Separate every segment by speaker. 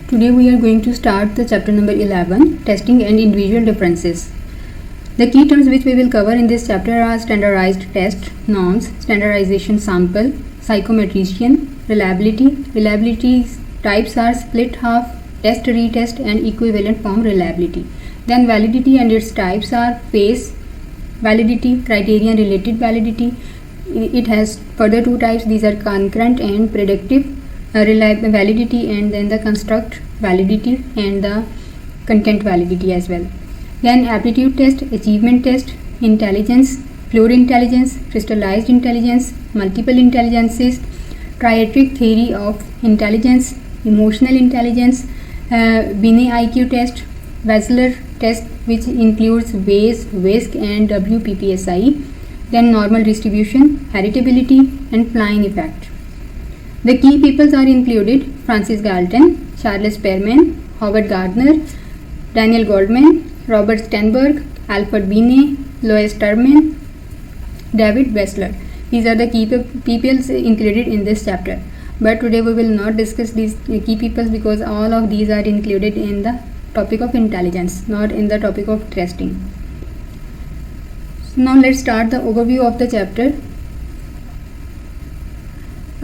Speaker 1: Today we are going to start the chapter number 11, Testing and Individual Differences. The key terms which we will cover in this chapter are standardized test, norms, standardization sample, psychometrician, reliability. Reliability types are split half, test, retest and equivalent form reliability. Then validity and its types are phase validity, criterion related validity. It has further two types. These are concurrent and predictive validity, and then the construct validity and the content validity as well. Then aptitude test, achievement test, intelligence, fluid intelligence, crystallized intelligence, multiple intelligences, triatric theory of intelligence, emotional intelligence, Binet IQ test, Wechsler test which includes Bayes, WISC and WPPSI, then normal distribution, heritability and Flynn effect. The key peoples are included Francis Galton, Charles Spearman, Howard Gardner, Daniel Goldman, Robert Sternberg, Alfred Binet, Lois Terman, David Wechsler. These are the key peoples included in this chapter. But today we will not discuss these key peoples because all of these are included in the topic of intelligence, not in the topic of testing. So now let's start the overview of the chapter.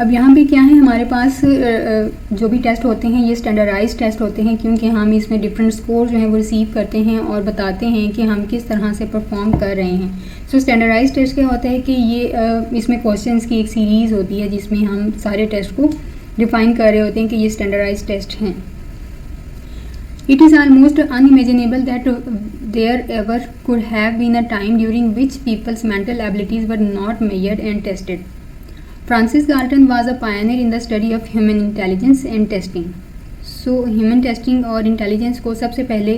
Speaker 1: अब यहाँ पे क्या है, हमारे पास जो भी test होते हैं ये स्टैंडर्डाइज्ड टेस्ट होते हैं, क्योंकि हम इसमें डिफरेंट स्कोर जो है वो रिसीव करते हैं और बताते हैं कि हम किस तरह से परफॉर्म कर रहे हैं. सो स्टैंडर्डाइज्ड टेस्ट क्या होता है कि ये इसमें क्वेश्चंस की एक सीरीज़ होती है जिसमें हम सारे टेस्ट को डिफाइन कर रहे होते हैं कि ये स्टैंडर्डाइज्ड टेस्ट हैं. It is almost unimaginable that there ever could have been a time during which people's mental abilities were not measured and tested. Francis Galton was a pioneer in the study of human intelligence and testing. So human testing और intelligence को सबसे पहले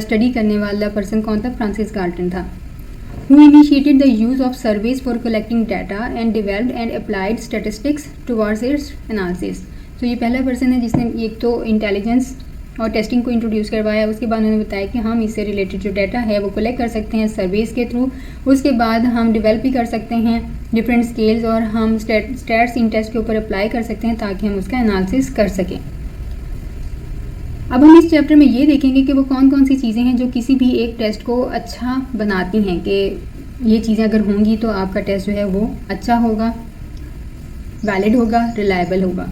Speaker 1: study करने वाला person कौन था? Francis Galton था. Who initiated the use of surveys for collecting data and developed and applied statistics towards its analysis. So ये पहला person है जिसने एक तो intelligence और टेस्टिंग को इंट्रोड्यूस करवाया. उसके बाद उन्होंने बताया कि हम इससे रिलेटेड जो डाटा है वो कलेक्ट कर सकते हैं सर्वेस के थ्रू. उसके बाद हम डेवलप भी कर सकते हैं डिफरेंट स्केल्स और हम स्टैट्स इन टेस्ट के ऊपर अप्लाई कर सकते हैं ताकि हम उसका एनालिसिस कर सकें. अब हम इस चैप्टर में ये देखेंगे कि वो कौन कौन सी चीज़ें हैं जो किसी भी एक टेस्ट को अच्छा बनाती हैं, कि ये चीज़ें अगर होंगी तो आपका टेस्ट जो है वो अच्छा होगा, वैलिड होगा, रिलायबल होगा.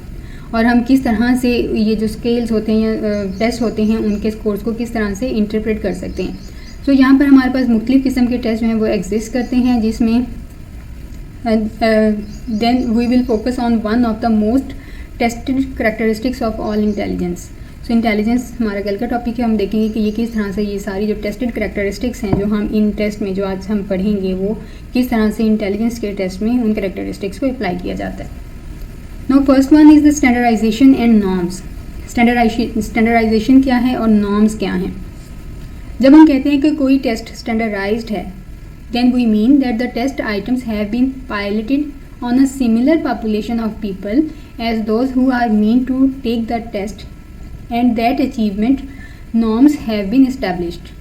Speaker 1: और हम किस तरह से ये जो स्केल्स होते हैं या टेस्ट होते हैं उनके स्कोर्स को किस तरह से इंटरप्रेट कर सकते हैं. तो यहाँ पर हमारे पास मुख्तलिफ़ किस्म के टेस्ट जो हैं वो एग्जिस्ट करते हैं, जिसमें then we will focus on one of the most tested characteristics of all intelligence. So intelligence हमारा कल का टॉपिक है. हम देखेंगे कि ये किस तरह से ये सारी जो टेस्टेड करैक्टरिस्टिक्स हैं जो हम इन टेस्ट में जो आज हम पढ़ेंगे वो किस तरह से इंटेलिजेंस के टेस्ट में उन करैक्टरिस्टिक्स को अप्लाई किया जाता है. Now first one is the standardization and norms. Standardization क्या है और norms क्या हैं. जब हम कहते हैं कि कोई टेस्ट standardized है, then we mean that the test items have been piloted on a similar population of people as those who are meant to take the test, and that achievement norms have been established.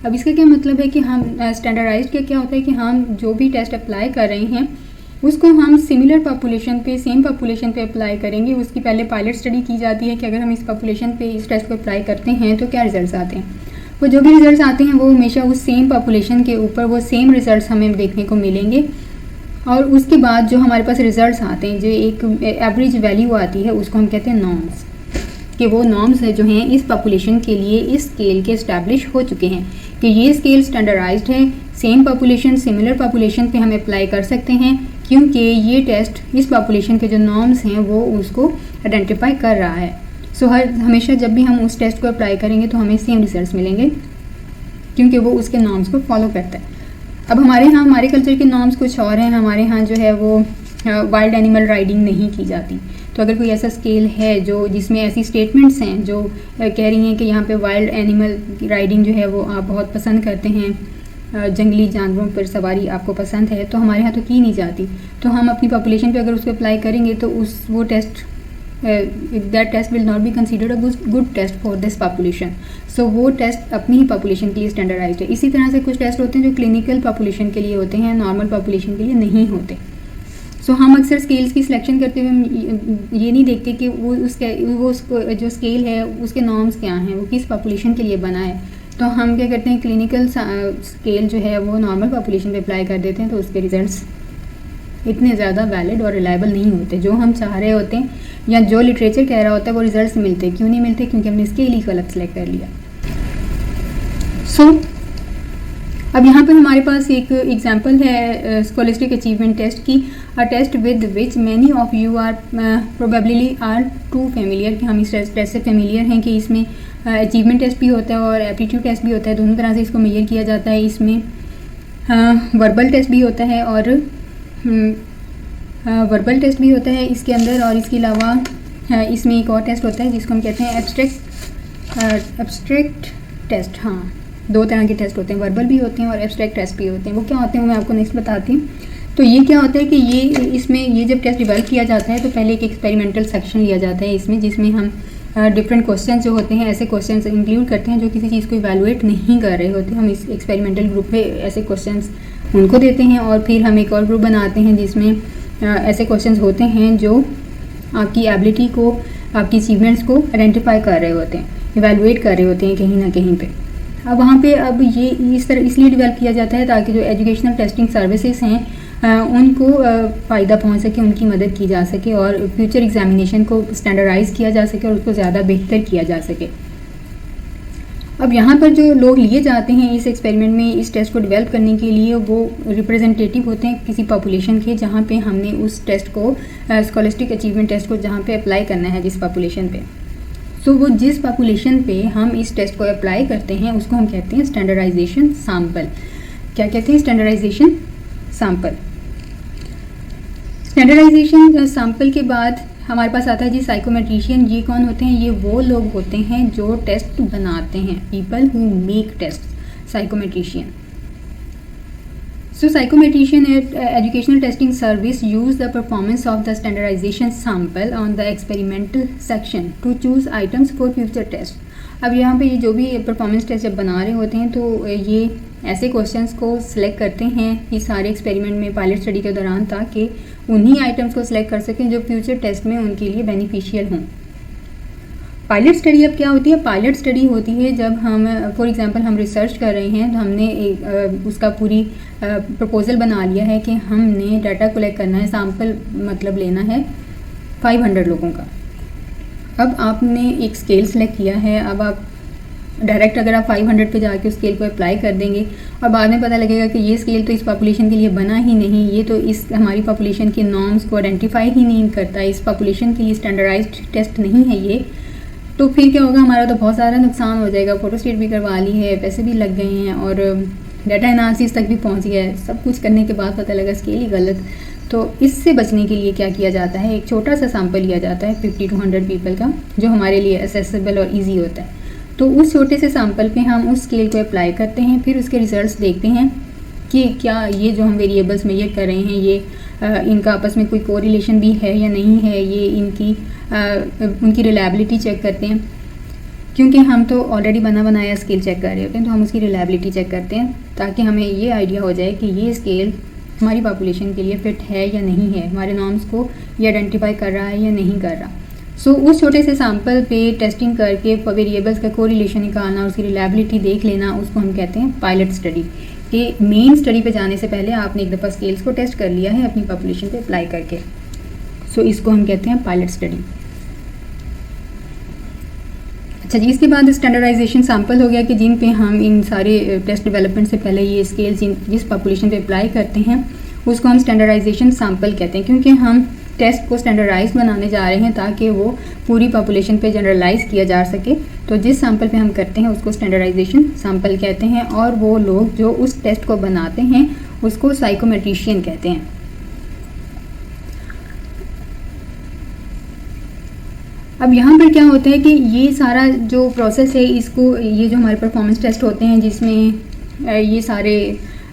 Speaker 1: अब इसका क्या मतलब है कि हम standardized क्या होता है कि हम जो भी टेस्ट अप्लाई कर रहे हैं उसको हम सिमिलर पॉपुलेशन पे, सेम पॉपुलेशन पे अप्लाई करेंगे. उसकी पहले पायलट स्टडी की जाती है कि अगर हम इस पॉपुलेशन पे इस टेस्ट को अप्लाई करते हैं तो क्या रिजल्ट्स आते हैं. वो जो भी रिजल्ट्स आते हैं वो हमेशा उस सेम पॉपुलेशन के ऊपर वो सेम रिजल्ट्स हमें देखने को मिलेंगे. और उसके बाद जो हमारे पास रिजल्ट्स आते हैं, जो एक एवरेज वैल्यू आती है, उसको हम कहते हैं नॉर्म्स, कि वो नॉर्म्स जो हैं इस पॉपुलेशन के लिए इस स्केल के इस्टेब्लिश हो चुके हैं कि ये स्केल स्टैंडर्डाइज्ड है, सेम पॉपुलेशन सिमिलर पॉपुलेशन पे हम अप्लाई कर सकते हैं, क्योंकि ये टेस्ट इस पॉपुलेशन के जो नॉर्म्स हैं वो उसको आइडेंटिफाई कर रहा है. सो हमेशा जब भी हम उस टेस्ट को अप्लाई करेंगे तो हमें सेम रिजल्ट्स मिलेंगे क्योंकि वो उसके नॉर्म्स को फॉलो करता है. अब हमारे कल्चर के नॉर्म्स कुछ और हैं. हमारे यहाँ जो है वो वाइल्ड एनिमल राइडिंग नहीं की जाती. तो अगर कोई ऐसा स्केल है जो जिसमें ऐसी स्टेटमेंट्स हैं जो कह रही हैं कि यहाँ पे वाइल्ड एनिमल राइडिंग जो है वो आप बहुत पसंद करते हैं, जंगली जानवरों पर सवारी आपको पसंद है, तो हमारे यहाँ तो की नहीं जाती. तो हम अपनी पॉपुलेशन पे अगर उसको अप्लाई करेंगे तो वो test that test will not be considered a good test for this population. So वो टेस्ट अपनी ही पॉपुलेशन के लिए स्टैंडर्डाइज्ड है. इसी तरह से कुछ टेस्ट होते हैं जो क्लिनिकल पॉपुलेशन के लिए होते हैं, नॉर्मल पॉपुलेशन के लिए नहीं होते. सो हम अक्सर स्केल्स की सिलेक्शन करते हुए ये नहीं देखते कि उसको जो स्केल है उसके नॉर्म्स क्या हैं, वो किस पॉपुलेशन के लिए बना है। तो हम क्या करते हैं, क्लिनिकल स्केल जो है वो नॉर्मल पॉपुलेशन पे अप्लाई कर देते हैं, तो उसके रिजल्ट्स इतने ज़्यादा वैलिड और रिलायबल नहीं होते। जो हम चाह रहे होते हैं या जो लिटरेचर कह रहा होता है वो रिजल्ट्स मिलते हैं। क्यों नहीं मिलते? क्योंकि हमने स्केल ही गलत सेलेक्ट कर लिया। अब यहाँ पर हमारे पास एक एग्जांपल है स्कोलास्टिक अचीवमेंट टेस्ट की। A test with which many of you are probably are too familiar, कि हम इस टेस्ट से फेमिलियर हैं कि इसमें अचीवमेंट टेस्ट भी होता है और एप्टीट्यूड टेस्ट भी होता है, दोनों तरह से इसको मेजर किया जाता है। इसमें वर्बल टेस्ट भी होता है और वर्बल टेस्ट भी होता है इसके अंदर, और इसके अलावा इसमें एक और टेस्ट होता है जिसको हम कहते हैं एब्स्ट्रैक्ट टेस्ट। हाँ, दो तरह के टेस्ट होते हैं, वर्बल भी होते हैं और एब्स्ट्रैक्ट टेस्ट भी होते हैं। वो क्या होते हैं वो मैं आपको नेक्स्ट बताती हूँ। तो ये क्या होता है कि ये जब टेस्ट डेवलप किया जाता है तो पहले एक एक्सपेरिमेंटल सेक्शन लिया जाता है इसमें, जिसमें हम डिफरेंट क्वेश्चन जो होते हैं, ऐसे क्वेश्चन इंक्लूड करते हैं जो किसी चीज़ को इवैल्यूएट नहीं कर रहे होते। हम इस एक्सपेरिमेंटल ग्रुप में ऐसे क्वेश्चन उनको देते हैं, और फिर हम एक और ग्रुप बनाते हैं जिसमें ऐसे क्वेश्चन होते हैं जो आपकी एबिलिटी को, आपकी अचीवमेंट्स को आइडेंटिफाई कर रहे होते हैं, इवैल्यूएट कर रहे होते हैं कहीं ना कहीं पे। अब वहाँ पे अब ये इस तरह इसलिए डेवलप किया जाता है ताकि जो एजुकेशनल टेस्टिंग सर्विसेज हैं उनको फ़ायदा पहुँच सके, उनकी मदद की जा सके और फ्यूचर एग्जामिनेशन को स्टैंडर्डाइज किया जा सके और उसको ज़्यादा बेहतर किया जा सके। अब यहाँ पर जो लोग लिए जाते हैं इस एक्सपेरिमेंट में, इस टेस्ट को डेवलप करने के लिए, वो रिप्रेजेंटेटिव होते हैं किसी पॉपुलेशन के, जहाँ पे हमने उस टेस्ट को स्कोलास्टिक अचीवमेंट टेस्ट को जहाँ पे अप्लाई करना है जिस पॉपुलेशन पे। तो वो जिस पॉपुलेशन पे हम इस टेस्ट को अप्लाई करते हैं उसको हम कहते हैं स्टैंडर्डाइजेशन सैंपल। क्या कहते हैं? Standardisation sample. स्टैंडर्डाइजेशन सैंपल के बाद हमारे पास आता है जी साइकोमेट्रिशियन। ये कौन होते हैं? ये वो लोग होते हैं जो टेस्ट बनाते हैं, people who make test, psychometrician. So psychometrician at educational testing service use the performance of the standardization sample on the experimental section to choose items for future test. अब यहाँ पे ये जो भी परफॉर्मेंस टेस्ट जब बना रहे होते हैं तो ये ऐसे क्वेश्चंस को सिलेक्ट करते हैं इस सारे एक्सपेरिमेंट में पायलट स्टडी के दौरान, ताकि उन्हीं आइटम्स को सिलेक्ट कर सकें जो फ्यूचर टेस्ट में उनके लिए बेनिफिशियल हों। पायलट स्टडी अब क्या होती है? पायलट स्टडी होती है जब हम फॉर एग्जांपल हम रिसर्च कर रहे हैं तो हमने उसका पूरी प्रपोजल बना लिया है कि हमने डाटा कलेक्ट करना है, सैम्पल मतलब लेना है 500 लोगों का। अब आपने एक स्केल सेलेक्ट किया है, अब आप डायरेक्ट अगर आप 500 पे जाके उस स्केल को अप्लाई कर देंगे और बाद में पता लगेगा कि ये स्केल तो इस पॉपुलेशन के लिए बना ही नहीं, ये तो इस हमारी पॉपुलेशन के नॉर्म्स को आइडेंटिफाई ही नहीं करता, इस पॉपुलेशन के लिए स्टैंडर्डाइज्ड टेस्ट नहीं है ये, तो फिर क्या होगा? हमारा तो बहुत सारा नुकसान हो जाएगा। फोटोस्टेट भी करवा ली है, पैसे भी लग गए हैं और डाटा एनालिसिस तक भी पहुंच गया है, सब कुछ करने के बाद पता लगा स्केल ही गलत। तो इससे बचने के लिए क्या किया जाता है? एक छोटा सा सैंपल लिया जाता है 50 to 100 पीपल का, जो हमारे लिए एसेसिबल और ईजी होता है। तो उस छोटे से सैंपल पे हम उस स्केल को अप्लाई करते हैं, फिर उसके रिजल्ट्स देखते हैं कि क्या ये जो हम वेरिएबल्स मेजर कर रहे हैं ये इनका आपस में कोई कोरिलेशन भी है या नहीं है, ये उनकी रिलायबिलिटी चेक करते हैं। क्योंकि हम तो ऑलरेडी बना बनाया स्केल चेक कर रहे होते हैं तो हम उसकी रिलायबिलिटी चेक करते हैं ताकि हमें ये आइडिया हो जाए कि ये स्केल हमारी पॉपुलेशन के लिए फिट है या नहीं है, हमारे नॉर्म्स को ये आइडेंटिफाई कर रहा है या नहीं कर रहा। सो उस छोटे से सैंपल पे टेस्टिंग करके वेरिएबल्स का कोरिलेशन निकालना, उसकी रिलायबिलिटी देख लेना, उसको हम कहते हैं पायलट स्टडी। कि मेन स्टडी पे जाने से पहले आपने एक दफ़ा स्केल्स को टेस्ट कर लिया है अपनी पॉपुलेशन पे अप्लाई करके, सो इसको हम कहते हैं पायलट स्टडी। अच्छा जी, इसके बाद स्टैंडर्डाइजेशन सैंपल हो गया कि जिन पे हम इन सारे टेस्ट डेवलपमेंट से पहले ये स्केल्स जिस पॉपुलेशन पे अप्लाई करते हैं उसको हम स्टैंडर्डाइजेशन सैंपल कहते हैं, क्योंकि हम टेस्ट को स्टैंडर्डाइज बनाने जा रहे हैं ताकि वो पूरी पॉपुलेशन पे जनरलाइज किया जा सके। तो जिस सैंपल पे हम करते हैं उसको स्टैंडर्डाइजेशन सैंपल कहते हैं, और वो लोग जो उस टेस्ट को बनाते हैं उसको साइकोमेट्रिशियन कहते हैं। अब यहाँ पर क्या होता है कि ये सारा जो प्रोसेस है इसको, ये जो हमारे परफॉर्मेंस टेस्ट होते हैं जिसमें ये सारे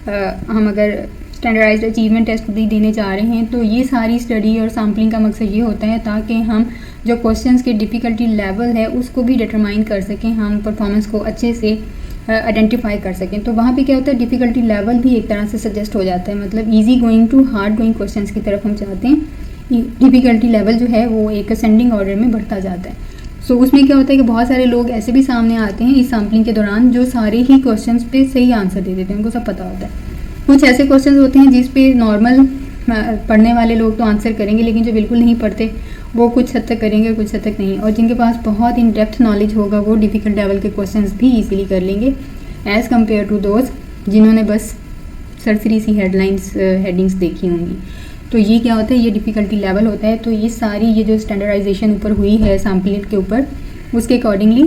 Speaker 1: हम अगर स्टैंडर्डाइज्ड अचीवमेंट टेस्ट भी देने जा रहे हैं, तो ये सारी स्टडी और सैम्पलिंग का मकसद ये होता है ताकि हम जो क्वेश्चंस के डिफ़िकल्टी लेवल है उसको भी डिटरमाइन कर सकें, हम परफॉर्मेंस को अच्छे से आइडेंटिफाई कर सकें। तो वहाँ पे क्या होता है, डिफ़िकल्टी लेवल भी एक तरह से सजेस्ट हो जाता है, मतलब easy going to hard going questions की तरफ हम चाहते हैं। डिफ़िकल्टी लेवल जो है वो एक असेंडिंग ऑर्डर में बढ़ता जाता है। सो उसमें क्या होता है कि बहुत सारे लोग ऐसे भी सामने आते हैं इस सैम्पलिंग के दौरान जो सारे ही क्वेश्चंस पे सही आंसर दे देते हैं, उनको सब पता होता है। कुछ ऐसे क्वेश्चंस होते हैं जिस पे नॉर्मल पढ़ने वाले लोग तो आंसर करेंगे, लेकिन जो बिल्कुल नहीं पढ़ते वो कुछ हद तक करेंगे, कुछ हद तक नहीं। और जिनके पास बहुत इन डेप्थ नॉलेज होगा वो डिफ़िकल्ट लेवल के क्वेश्चंस भी ईजिली कर लेंगे एज़ कम्पेयर टू दोज जिन्होंने बस सरसरी सी हेडिंग्स देखी होंगी। तो ये क्या होता है, ये डिफ़िकल्टी लेवल होता है। तो ये सारी ये जो स्टैंडर्डाइजेशन ऊपर हुई है सैम्पलेट के ऊपर, उसके अकॉर्डिंगली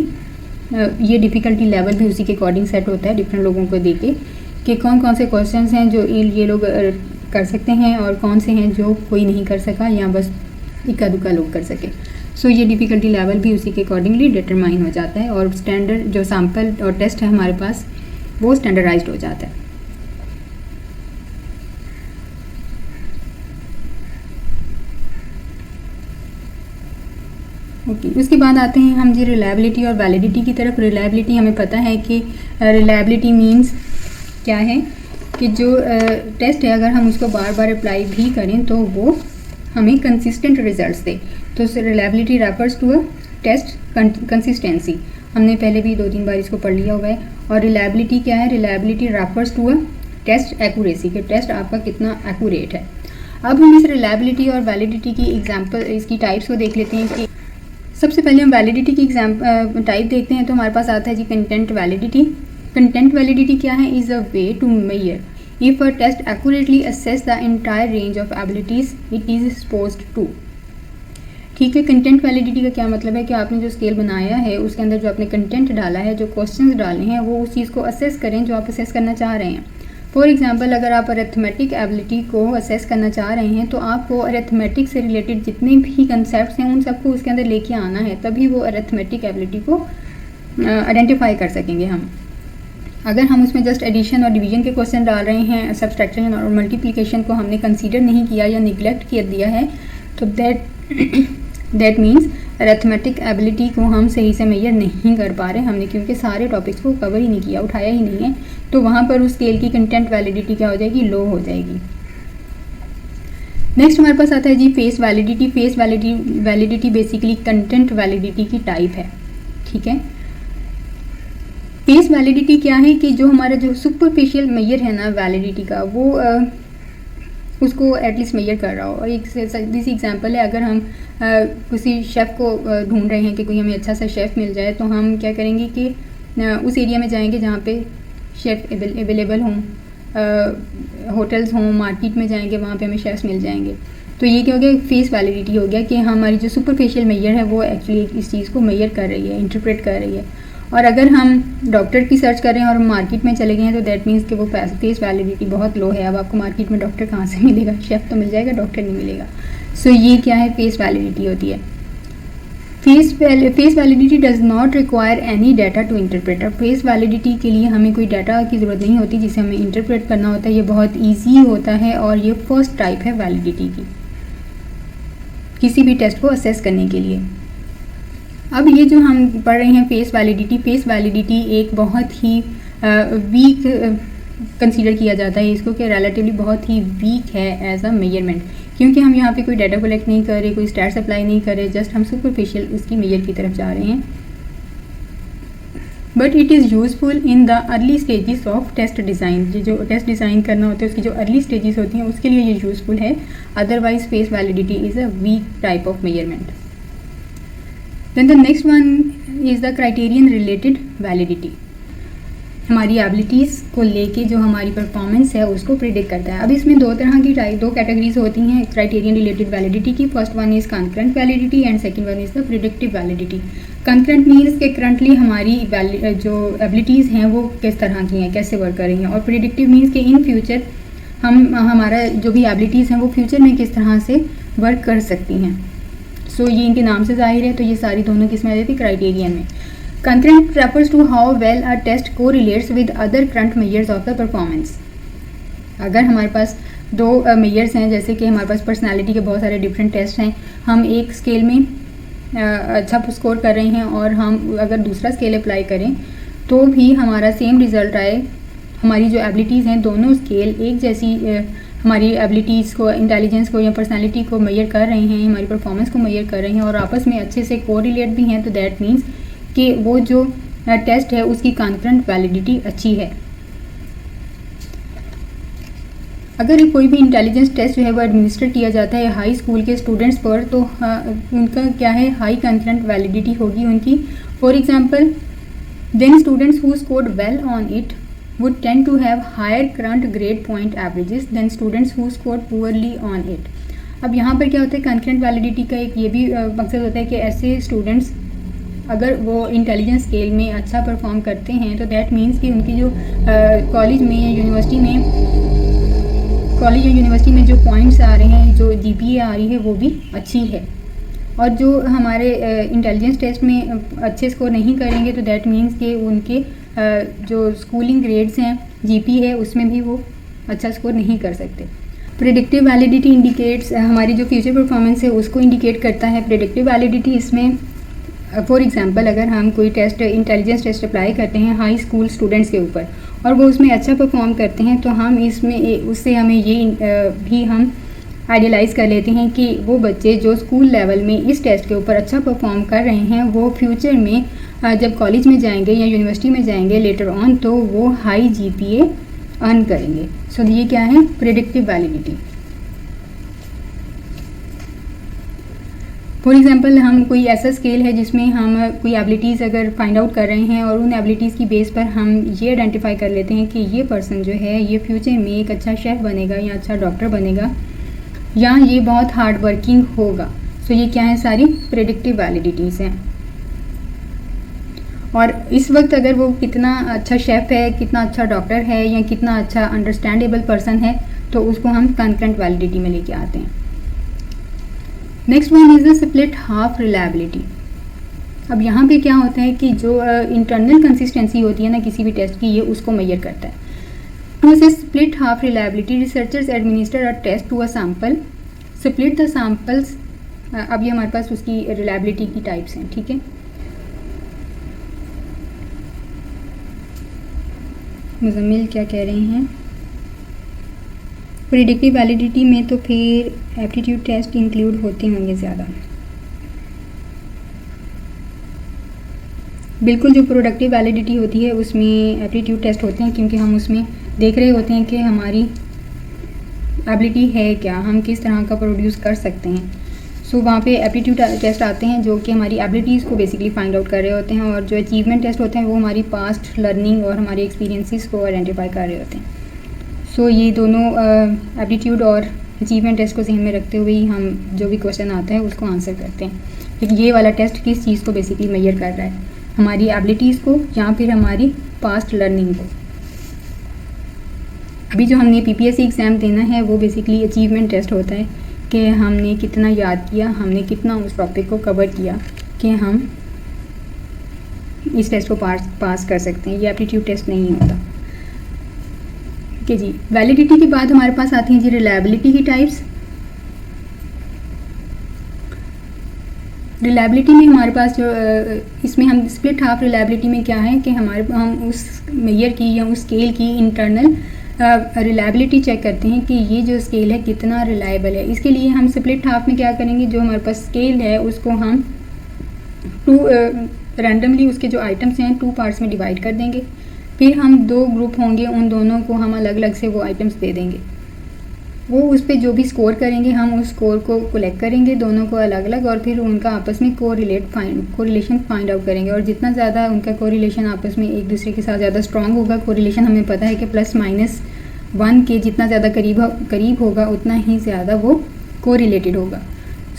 Speaker 1: ये डिफ़िकल्टी लेवल भी उसी के अकॉर्डिंग सेट होता है डिफरेंट लोगों को देके कि कौन कौन से क्वेश्चंस हैं जो ये लोग कर सकते हैं और कौन से हैं जो कोई नहीं कर सका या बस इक्का दुक्का लोग कर सके। सो ये डिफ़िकल्टी लेवल भी उसी के अकॉर्डिंगली डिटरमाइन हो जाता है और स्टैंडर्ड जो सैम्पल और टेस्ट है हमारे पास वो स्टैंडर्डाइज्ड हो जाता है। ओके, उसके बाद आते हैं हम जी रिलायबिलिटी और वैलिडिटी की तरफ। रिलायबिलिटी हमें पता है कि रिलायबिलिटी मीन्स क्या है कि जो टेस्ट है अगर हम उसको बार बार अप्लाई भी करें तो वो हमें कंसिस्टेंट रिजल्ट्स दे। तो reliability refers to a test consistency. हमने पहले भी 2-3 बार इसको पढ़ लिया हुआ है। और रिलायबिलिटी क्या है, reliability refers to a test accuracy, कि टेस्ट आपका कितना एक्यूरेट है। अब हम इस रिलायबिलिटी और वैलिडिटी की एग्जाम्पल इसकी टाइप्स को देख लेते हैं कि सबसे पहले हम वैलिडिटी की टाइप देखते हैं। तो हमारे पास आता है जी कंटेंट वैलिडिटी। कंटेंट वैलिडिटी क्या है, is a way to measure if a test accurately assess the entire range of abilities it is supposed to. ठीक है, कंटेंट वैलिडिटी का क्या मतलब है कि आपने जो स्केल बनाया है उसके अंदर जो आपने कंटेंट डाला है, जो क्वेश्चंस डाले हैं, वो उस चीज़ को असेस करें जो आप असेस करना चाह रहे हैं। फॉर एग्जांपल, अगर आप अरिथमेटिक एबिलिटी को असेस करना चाह रहे हैं तो आपको अरिथमेटिक से रिलेटेड जितने भी कंसेप्ट्स हैं उन सबको उसके अंदर लेके आना है, तभी वो अरिथमेटिक एबिलिटी को आइडेंटिफाई कर सकेंगे हम। अगर हम उसमें जस्ट एडिशन और डिवीजन के क्वेश्चन डाल रहे हैं, सब्सट्रैक्शन और मल्टीप्लिकेशन को हमने कंसीडर नहीं किया या निगलेक्ट कर दिया है, तो दैट मीन्स अरिथमेटिक एबिलिटी को हम सही से मेजर नहीं कर पा रहे हमने, क्योंकि सारे टॉपिक्स को कवर ही नहीं किया, उठाया ही नहीं है। तो वहाँ पर उस स्केल की कंटेंट वैलिडिटी क्या हो जाएगी, लो हो जाएगी। नेक्स्ट हमारे पास आता है जी face validity. Face validity basically content validity की टाइप है। ठीक है, फेस वैलिडिटी क्या है कि जो हमारा जो सुपरफिशियल मेजर है ना वैलिडिटी का, वो उसको एटलीस्ट मेजर कर रहा हो। और एक सीधी एग्जांपल है, अगर हम किसी शेफ़ को ढूंढ रहे हैं कि कोई हमें अच्छा सा शेफ़ मिल जाए, तो हम क्या करेंगे कि उस एरिया में जाएंगे जहाँ पे शेफ़ अवेलेबल हों, होटल्स हों, मार्केट में जाएंगे, वहाँ पे हमें शेफ़्स मिल जाएंगे। तो ये क्या हो गया, फेस वैलिडिटी हो गया कि हमारी जो सुपरफिशियल मेजर है वो एक्चुअली इस चीज़ को मेजर कर रही है, इंटरप्रेट कर रही है। और अगर हम डॉक्टर की सर्च कर रहे हैं और मार्केट में चले गए हैं तो दैट मीन्स कि वो फेस वैलिडिटी बहुत लो है। अब आपको मार्केट में डॉक्टर कहाँ से मिलेगा, शेफ़ तो मिल जाएगा, डॉक्टर नहीं मिलेगा। सो ये क्या है, फेस वैलिडिटी होती है। Face validity does not require any data to interpret. अब फेस वैलिडिटी के लिए हमें कोई डाटा की ज़रूरत नहीं होती जिसे हमें इंटरप्रेट करना होता है। ये बहुत ईजी होता है और ये फर्स्ट टाइप है वैलिडिटी की, किसी भी टेस्ट को असेस करने के लिए। अब ये जो हम पढ़ रहे हैं फेस वैलिडिटी एक बहुत ही वीक कंसीडर किया जाता है इसको, कि रिलेटिवली बहुत ही वीक है एज अ मेजरमेंट, क्योंकि हम यहाँ पे कोई डाटा कलेक्ट नहीं कर रहे, कोई स्टैट्स अप्लाई नहीं कर रहे, जस्ट हम सुपरफिशियल उसकी मेजर की तरफ जा रहे हैं। But it is useful in the early stages of test design. जो टेस्ट डिज़ाइन करना होता है उसकी जो अर्ली स्टेजेस होती हैं उसके लिए ये यूजफुल है। Otherwise face validity is a weak type of measurement. Then the next one is the criterion related validity। हमारी एबिलिटीज़ को लेके जो हमारी परफॉर्मेंस है उसको प्रिडिक्ट करता है। अब इसमें दो कैटेगरीज होती हैं क्राइटेरियन रिलेटेड वैलिडिटी की। First one is concurrent validity and second one is the predictive validity. Concurrent means के करंटली हमारी जो एबिलिटीज़ हैं वो किस तरह की हैं, कैसे वर्क कर रही हैं। और प्रिडिक्टिव मीन्स के इन फ्यूचर हमारा जो भी एबिलिटीज़ हैं वो फ्यूचर में किस तरह से वर्क कर सकती हैं। सो ये इनके नाम से जाहिर है। तो ये सारी दोनों किस में आ जाती है, क्राइटेरियन में। Concurrent refers to how well a test को relates with other current measures of the performance. अगर हमारे पास दो मेजर्स हैं, जैसे कि हमारे पास पर्सनालिटी के बहुत सारे डिफरेंट टेस्ट हैं, हम एक स्केल में अच्छा स्कोर कर रहे हैं और हम अगर दूसरा स्केल अप्लाई करें तो भी हमारा सेम रिज़ल्ट आए, हमारी जो एबिलिटीज़ हैं दोनों स्केल एक जैसी हमारी एबिलिटीज़ को, इंटेलिजेंस को या पर्सनालिटी को मेजर कर रहे हैं, हमारी परफॉर्मेंस को मेजर कर रहे हैं और आपस में अच्छे से कोरिलेट भी हैं, तो दैट मीन्स कि वो जो टेस्ट है उसकी कॉन्करेंट वैलिडिटी अच्छी है। अगर कोई भी इंटेलिजेंस टेस्ट जो है वो एडमिनिस्टर किया जाता है हाई स्कूल के स्टूडेंट्स पर, तो उनका क्या है, हाई कॉन्करेंट वैलिडिटी होगी उनकी। For example, then students who scored well on it would tend to have higher current grade point averages than students who scored poorly on it। अब यहाँ पर क्या होता है, कॉन्करेंट वैलिडिटी का एक ये भी मकसद होता है कि ऐसे स्टूडेंट्स अगर वो इंटेलिजेंस स्केल में अच्छा परफॉर्म करते हैं तो दैट मीन्स कि उनकी जो कॉलेज में या यूनिवर्सिटी में जो पॉइंट्स आ रहे हैं, जो GPA आ रही है वो भी अच्छी है। और जो हमारे इंटेलिजेंस टेस्ट में अच्छे स्कोर नहीं करेंगे तो दैट मीन्स कि उनके जो स्कूलिंग ग्रेड्स हैं, GPA है, उसमें भी वो अच्छा स्कोर नहीं कर सकते। प्रेडिक्टिव वैलिडिटी इंडिकेट्स हमारी जो फ्यूचर परफॉर्मेंस है उसको इंडिकेट करता है। प्रेडिक्टिव वैलिडिटी इसमें फॉर एग्जांपल अगर हम कोई टेस्ट, इंटेलिजेंस टेस्ट अप्लाई करते हैं हाई स्कूल स्टूडेंट्स के ऊपर और वो उसमें अच्छा परफॉर्म करते हैं, तो हम इसमें उससे हमें ये भी हम आइडियलाइज़ कर लेते हैं कि वो बच्चे जो स्कूल लेवल में इस टेस्ट के ऊपर अच्छा परफॉर्म कर रहे हैं वो फ्यूचर में जब कॉलेज में जाएंगे या यूनिवर्सिटी में जाएंगे लेटर ऑन, तो वो हाई GPA अर्न करेंगे। सो ये क्या है, प्रेडिक्टिव वैलिडिटी। फॉर एग्जांपल, हम कोई ऐसा स्केल है जिसमें हम कोई एबिलिटीज़ अगर फाइंड आउट कर रहे हैं और उन एबिलिटीज़ की बेस पर हम ये आइडेंटिफाई कर लेते हैं कि ये पर्सन जो है ये फ्यूचर में एक अच्छा शेफ़ बनेगा या अच्छा डॉक्टर बनेगा या ये बहुत हार्ड वर्किंग होगा। सो ये क्या है, सारी प्रेडिक्टिव वैलिडिटीज़ हैं। और इस वक्त अगर वो कितना अच्छा शेफ़ है, कितना अच्छा डॉक्टर है या कितना अच्छा अंडरस्टैंडेबल पर्सन है, तो उसको हम कॉन्करेंट वैलिडिटी में लेके आते हैं। Next one is the split half reliability. अब यहाँ पे क्या होता है कि जो इंटरनल कंसिस्टेंसी होती है ना किसी भी टेस्ट की, ये उसको मेजर करता है। टू से split half reliability, researchers administer a test to a sample, split the samples. अब ये हमारे पास उसकी रिलायबिलिटी की टाइप्स हैं, ठीक है। मुजम्मिल क्या कह रहे हैं, प्रेडिक्टिव वैलिडिटी में तो फिर एप्टीट्यूड टेस्ट इंक्लूड होते होंगे ज़्यादा। बिल्कुल, जो प्रोडक्टिव वैलिडिटी होती है उसमें एप्टीट्यूड टेस्ट होते हैं, क्योंकि हम उसमें देख रहे होते हैं कि हमारी एबिलिटी है क्या, हम किस तरह का प्रोड्यूस कर सकते हैं। सो वहाँ पे एप्टीट्यूड टेस्ट आते हैं जो कि हमारी एबिलिटीज़ को बेसिकली फाइंड आउट कर रहे होते हैं, और जो अचीवमेंट टेस्ट होते हैं वो हमारी पास्ट लर्निंग और हमारे एक्सपीरियंसेस को आइडेंटिफाई कर रहे होते हैं। सो ये दोनों एप्टीट्यूड और अचीवमेंट टेस्ट को ध्यान में रखते हुए ही हम जो भी क्वेश्चन आता है उसको आंसर करते हैं। लेकिन ये वाला टेस्ट किस चीज़ को बेसिकली मेजर कर रहा है, हमारी एबिलिटीज़ को या फिर हमारी पास्ट लर्निंग को। अभी जो हमने PPSC एग्ज़ाम देना है वो बेसिकली अचीवमेंट टेस्ट होता है कि हमने कितना याद किया, हमने कितना उस टॉपिक को कवर किया कि हम इस टेस्ट को पास कर सकते हैं। ये एप्टीट्यूड टेस्ट नहीं होता। ओके जी, वैलिडिटी के बाद हमारे पास आती हैं जी रिलायबिलिटी की टाइप्स। रिलायबिलिटी में हमारे पास जो इसमें हम स्प्लिट हाफ रिलायबिलिटी में क्या है कि हम उस मेजर की या उस स्केल की इंटरनल रिलायबिलिटी चेक करते हैं कि ये जो स्केल है कितना रिलायबल है। इसके लिए हम स्प्लिट हाफ में क्या करेंगे, जो हमारे पास स्केल है उसको हम रैंडमली उसके जो आइटम्स हैं 2 पार्ट्स में डिवाइड कर देंगे। फिर हम 2 ग्रुप होंगे, उन दोनों को हम अलग अलग से वो आइटम्स दे देंगे। वो उस पर जो भी स्कोर करेंगे हम उस स्कोर को कलेक्ट करेंगे दोनों को अलग अलग, और फिर उनका आपस में कोरिलेशन फाइंड आउट करेंगे। और जितना ज़्यादा उनका कोरिलेशन आपस में एक दूसरे के साथ ज़्यादा स्ट्रॉन्ग होगा, कोरिलेशन हमें पता है कि +-1 के जितना ज़्यादा करीब होगा उतना ही ज़्यादा वो कोरिलेटेड होगा।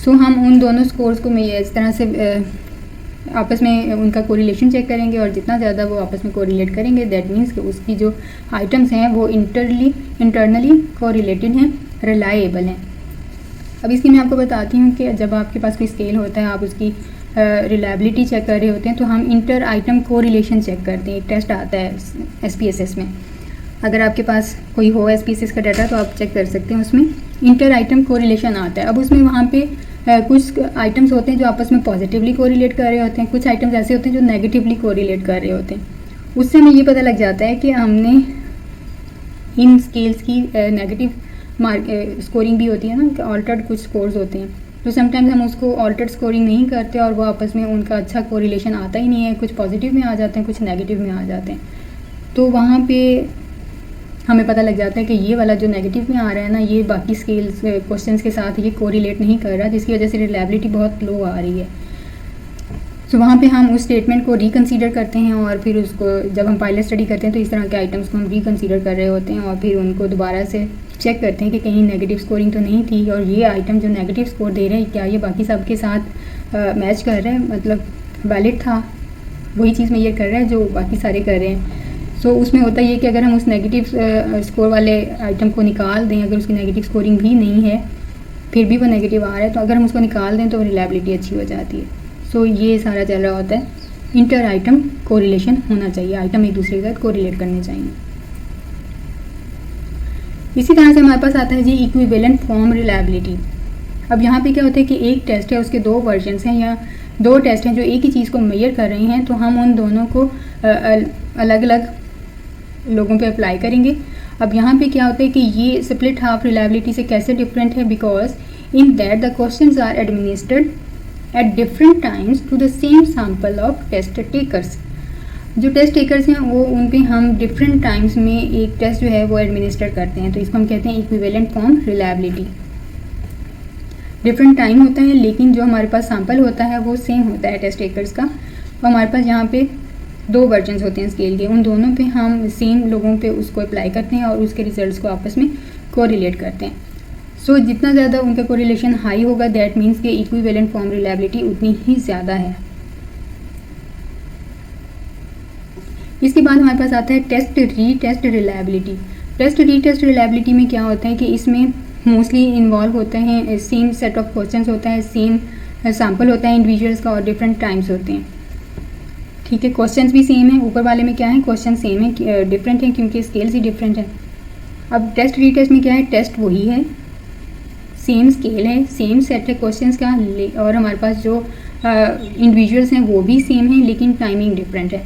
Speaker 1: सो हम उन दोनों स्कोर्स को इस तरह से आपस में उनका कोरिलेशन चेक करेंगे, और जितना ज़्यादा वो आपस में कोरिलेट करेंगे दैट मीन्स कि उसकी जो आइटम्स हैं वो इंटरनली कोरिलेटेड हैं, रिलायबल हैं। अब इसकी मैं आपको बताती हूँ कि जब आपके पास कोई स्केल होता है, आप उसकी रिलायबिलिटी चेक कर रहे होते हैं, तो हम इंटर आइटम कोरिलेशन चेक करते हैं। एक टेस्ट आता है SPSS में, अगर आपके पास कोई हो SPSS का डाटा तो आप चेक कर सकते हैं, उसमें इंटर आइटम कोरिलेशन आता है। अब उसमें वहाँ पे कुछ आइटम्स होते हैं जो आपस में पॉजिटिवली कोरिलेट कर रहे होते हैं, कुछ आइटम्स ऐसे होते हैं जो नेगेटिवली कोरिलेट कर रहे होते हैं। उससे हमें ये पता लग जाता है कि हमने इन स्केल्स की नेगेटिव स्कोरिंग भी होती है ना, कि ऑल्टर्ड कुछ स्कोर्स होते हैं, तो समटाइम्स हम उसको ऑल्टर्ड स्कोरिंग नहीं करते और वो आपस में उनका अच्छा कोरिलेशन आता ही नहीं है, कुछ पॉजिटिव में आ जाते हैं, कुछ नेगेटिव में आ जाते हैं। तो वहाँ पे हमें पता लग जाता है कि ये वाला जो नेगेटिव में आ रहा है ना, ये बाकी स्केल्स क्वेश्चंस के साथ ये कोरिलेट नहीं कर रहा, जिसकी वजह से रिलायबिलिटी बहुत लो आ रही है। तो वहाँ पे हम उस स्टेटमेंट को रिकंसीडर करते हैं और फिर उसको जब हम पायलट स्टडी करते हैं तो इस तरह के आइटम्स को हम रिकंसीडर कर रहे होते हैं और फिर उनको दोबारा से चेक करते हैं कि कहीं नेगेटिव स्कोरिंग तो नहीं थी, और ये आइटम जो नेगेटिव स्कोर दे रहे हैं क्या ये बाकी सब के साथ मैच कर रहे हैं, मतलब वैलिड था, वही चीज़ मेजर कर रहा है जो बाकी सारे कर रहे हैं। सो उसमें होता है ये कि अगर हम उस नेगेटिव स्कोर वाले आइटम को निकाल दें, अगर उसकी नेगेटिव स्कोरिंग भी नहीं है फिर भी वो नेगेटिव आ रहा है, तो अगर हम उसको निकाल दें तो रिलायबिलिटी अच्छी हो जाती है। सो ये सारा चल रहा होता है, इंटर आइटम कोरिलेशन होना चाहिए, आइटम एक दूसरे के साथ कोरिलेट करने चाहिए। इसी तरह से हमारे पास आता है जी इक्विवेलेंट फॉर्म रिलायबिलिटी। अब यहाँ पे क्या होता है कि एक टेस्ट है, उसके 2 वर्जन्स हैं या 2 टेस्ट हैं जो एक ही चीज़ को मेजर कर रहे हैं, तो हम उन दोनों को अलग अलग लोगों पे अप्लाई करेंगे। अब यहाँ पे क्या होता है कि ये स्प्लिट हाफ रिलायबिलिटी से कैसे डिफरेंट है, because in that the questions are administered at different times to the same sample of test takers. जो टेस्ट टेकर्स हैं वो उन पे हम डिफरेंट टाइम्स में एक टेस्ट जो है वो एडमिनिस्टर करते हैं, तो इसको हम कहते हैं equivalent form reliability. Different time होता है लेकिन जो हमारे पास सैम्पल होता है वो सेम होता है टेस्ट टेकर्स का, तो हमारे पास यहाँ पे 2 वर्जन्स होते हैं स्केल के, उन दोनों पे हम सेम लोगों पे उसको अप्लाई करते हैं और उसके रिजल्ट्स को आपस में कोरिलेट करते हैं। सो जितना ज़्यादा उनका कोरिलेशन हाई होगा दैट मीन्स कि इक्विवेलेंट फॉर्म रिलायबिलिटी उतनी ही ज़्यादा है। इसके बाद हमारे पास आता है test retest reliability. Test retest reliability में क्या होता है कि इसमें मोस्टली इन्वॉल्व होते हैं सेम सेट ऑफ क्वेश्चंस होता है, सेम सैम्पल होता है इंडिविजुअल्स का और डिफरेंट टाइम्स होते हैं। ठीक है, क्वेश्चंस भी सेम है, ऊपर वाले में क्या है क्वेश्चन सेम है, डिफरेंट है क्योंकि स्केल्स ही डिफरेंट है। अब टेस्ट रीटेस्ट में क्या है, टेस्ट वही है, सेम स्केल है, सेम सेट है क्वेश्चंस का, और हमारे पास जो इंडिविजुअल्स हैं वो भी सेम हैं लेकिन टाइमिंग डिफरेंट है।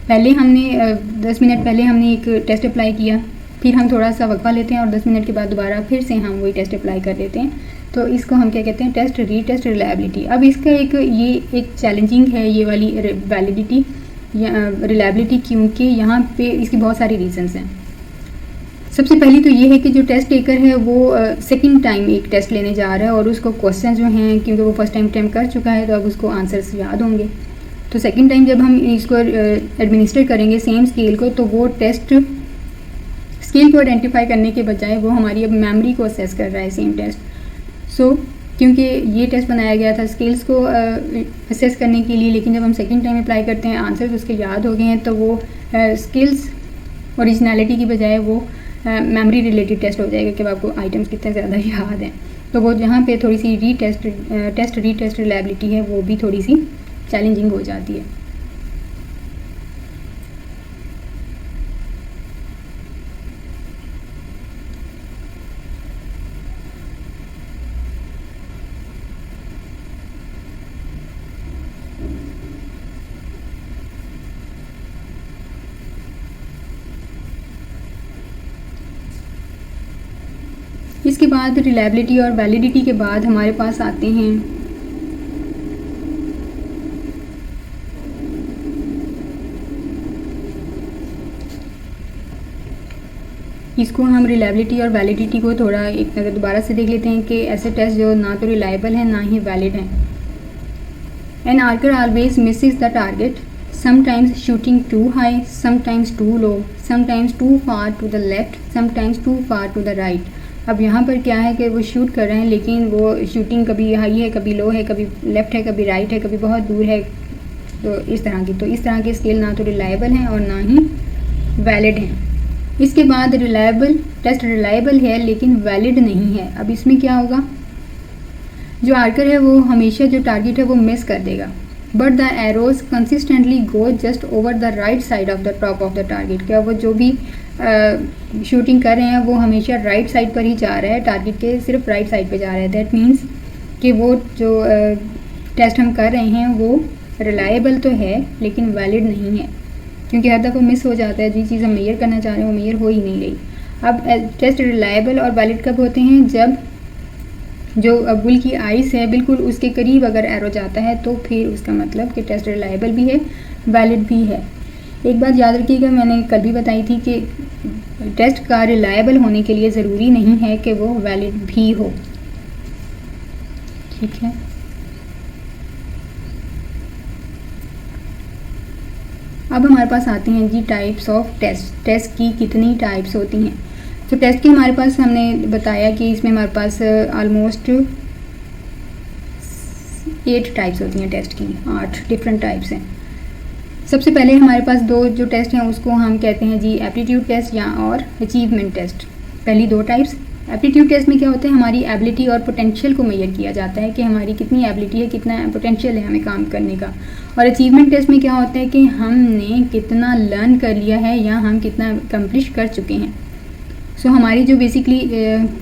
Speaker 1: पहले हमने 10 मिनट पहले हमने एक टेस्ट अप्लाई किया, फिर हम थोड़ा सा वक्फा लेते हैं और 10 मिनट के बाद दोबारा फिर से हम वही टेस्ट अप्लाई कर देते हैं, तो इसको हम क्या कहते हैं टेस्ट रीटेस्ट रिलायबिलिटी। अब इसका एक चैलेंजिंग है ये वाली वैलिडिटी या रिलायबिलिटी, क्योंकि यहाँ पे इसकी बहुत सारी रीजंस हैं। सबसे पहली तो ये है कि जो टेस्ट टेकर है वो सेकंड टाइम एक टेस्ट लेने जा रहा है और उसको क्वेश्चन जो हैं क्योंकि वो फर्स्ट टाइम अटैम्प्ट कर चुका है तो अब उसको आंसर्स याद होंगे, तो सेकंड टाइम जब हम इसको एडमिनिस्टर करेंगे सेम स्केल को, तो वो टेस्ट स्केल को आइडेंटिफाई करने के बजाय वो हमारी अब मेमोरी को असेस कर रहा है सेम टेस्ट। सो क्योंकि ये टेस्ट बनाया गया था स्केल्स को असेस करने के लिए, लेकिन जब हम सेकंड टाइम अप्लाई करते हैं आंसर्स उसके याद हो गए हैं, तो वो स्किल्स ओरिजिनलिटी की बजाय वो मेमोरी रिलेटेड टेस्ट हो जाएगा कि आपको आइटम्स कितने ज़्यादा याद हैं। तो वो जहाँ पे थोड़ी सी टेस्ट रीटेस्ट रिलायबिलिटी है वो भी थोड़ी सी चैलेंजिंग हो जाती है। इसके बाद रिलायबिलिटी और वैलिडिटी के बाद हमारे पास आते हैं इसको हम रिलायबिलिटी और वैलिडिटी को थोड़ा एक नज़र दोबारा से देख लेते हैं कि ऐसे टेस्ट जो ना तो रिलायबल हैं ना ही वैलिड हैं। An archer always misses the target, sometimes shooting too high, sometimes too low, sometimes too far to the left, sometimes too far to the right। अब यहाँ पर क्या है कि वो शूट कर रहे हैं लेकिन वो शूटिंग कभी हाई है, कभी लो है, कभी लेफ़्ट है, कभी राइट है, कभी बहुत दूर है, तो इस तरह के स्केल ना तो रिलायबल हैं और ना ही वैलिड हैं। इसके बाद टेस्ट रिलायबल है लेकिन वैलिड नहीं है। अब इसमें क्या होगा, जो आर्कर है वो हमेशा जो टारगेट है वो मिस कर देगा, but the arrows consistently go just over the right side of the top of the target. क्या वो जो भी शूटिंग कर रहे हैं वो हमेशा राइट साइड पर ही जा रहा है, टारगेट के सिर्फ राइट साइड पे जा रहा है। दैट मीन्स कि वो जो टेस्ट हम कर रहे हैं वो रिलायबल तो है लेकिन वैलिड नहीं है। क्योंकि हर दफ़ा मिस हो जाता है, जो चीज़ हम मेजर करना चाह रहे हैं वो मेजर हो ही नहीं रही। अब टेस्ट रिलायबल और वैलिड कब होते हैं? जब जो बुल की आइस है बिल्कुल उसके करीब अगर एरो जाता है तो फिर उसका मतलब कि टेस्ट रिलायबल भी है, वैलिड भी है। एक बात याद रखिएगा, मैंने कल भी बताई थी कि टेस्ट का रिलायबल होने के लिए ज़रूरी नहीं है कि वो वैलिड भी हो। ठीक है, अब हमारे पास आते हैं जी टाइप्स ऑफ टेस्ट। टेस्ट की कितनी टाइप्स होती हैं? तो टेस्ट के हमारे पास हमने बताया कि इसमें हमारे पास ऑलमोस्ट 8 टाइप्स होती हैं टेस्ट की, 8 डिफरेंट टाइप्स हैं। सबसे पहले हमारे पास दो जो टेस्ट हैं उसको हम कहते हैं जी एप्टीट्यूड टेस्ट या और अचीवमेंट टेस्ट। पहली दो टाइप्स। एप्टीट्यूड टेस्ट में क्या होता है? हमारी एबिलिटी और पोटेंशियल को मेजर किया जाता है कि हमारी कितनी एबिलिटी है, कितना पोटेंशियल है हमें काम करने का। और अचीवमेंट टेस्ट में क्या होता है कि हमने कितना लर्न कर लिया है या हम कितना अकम्प्लिश कर चुके हैं। सो हमारी जो बेसिकली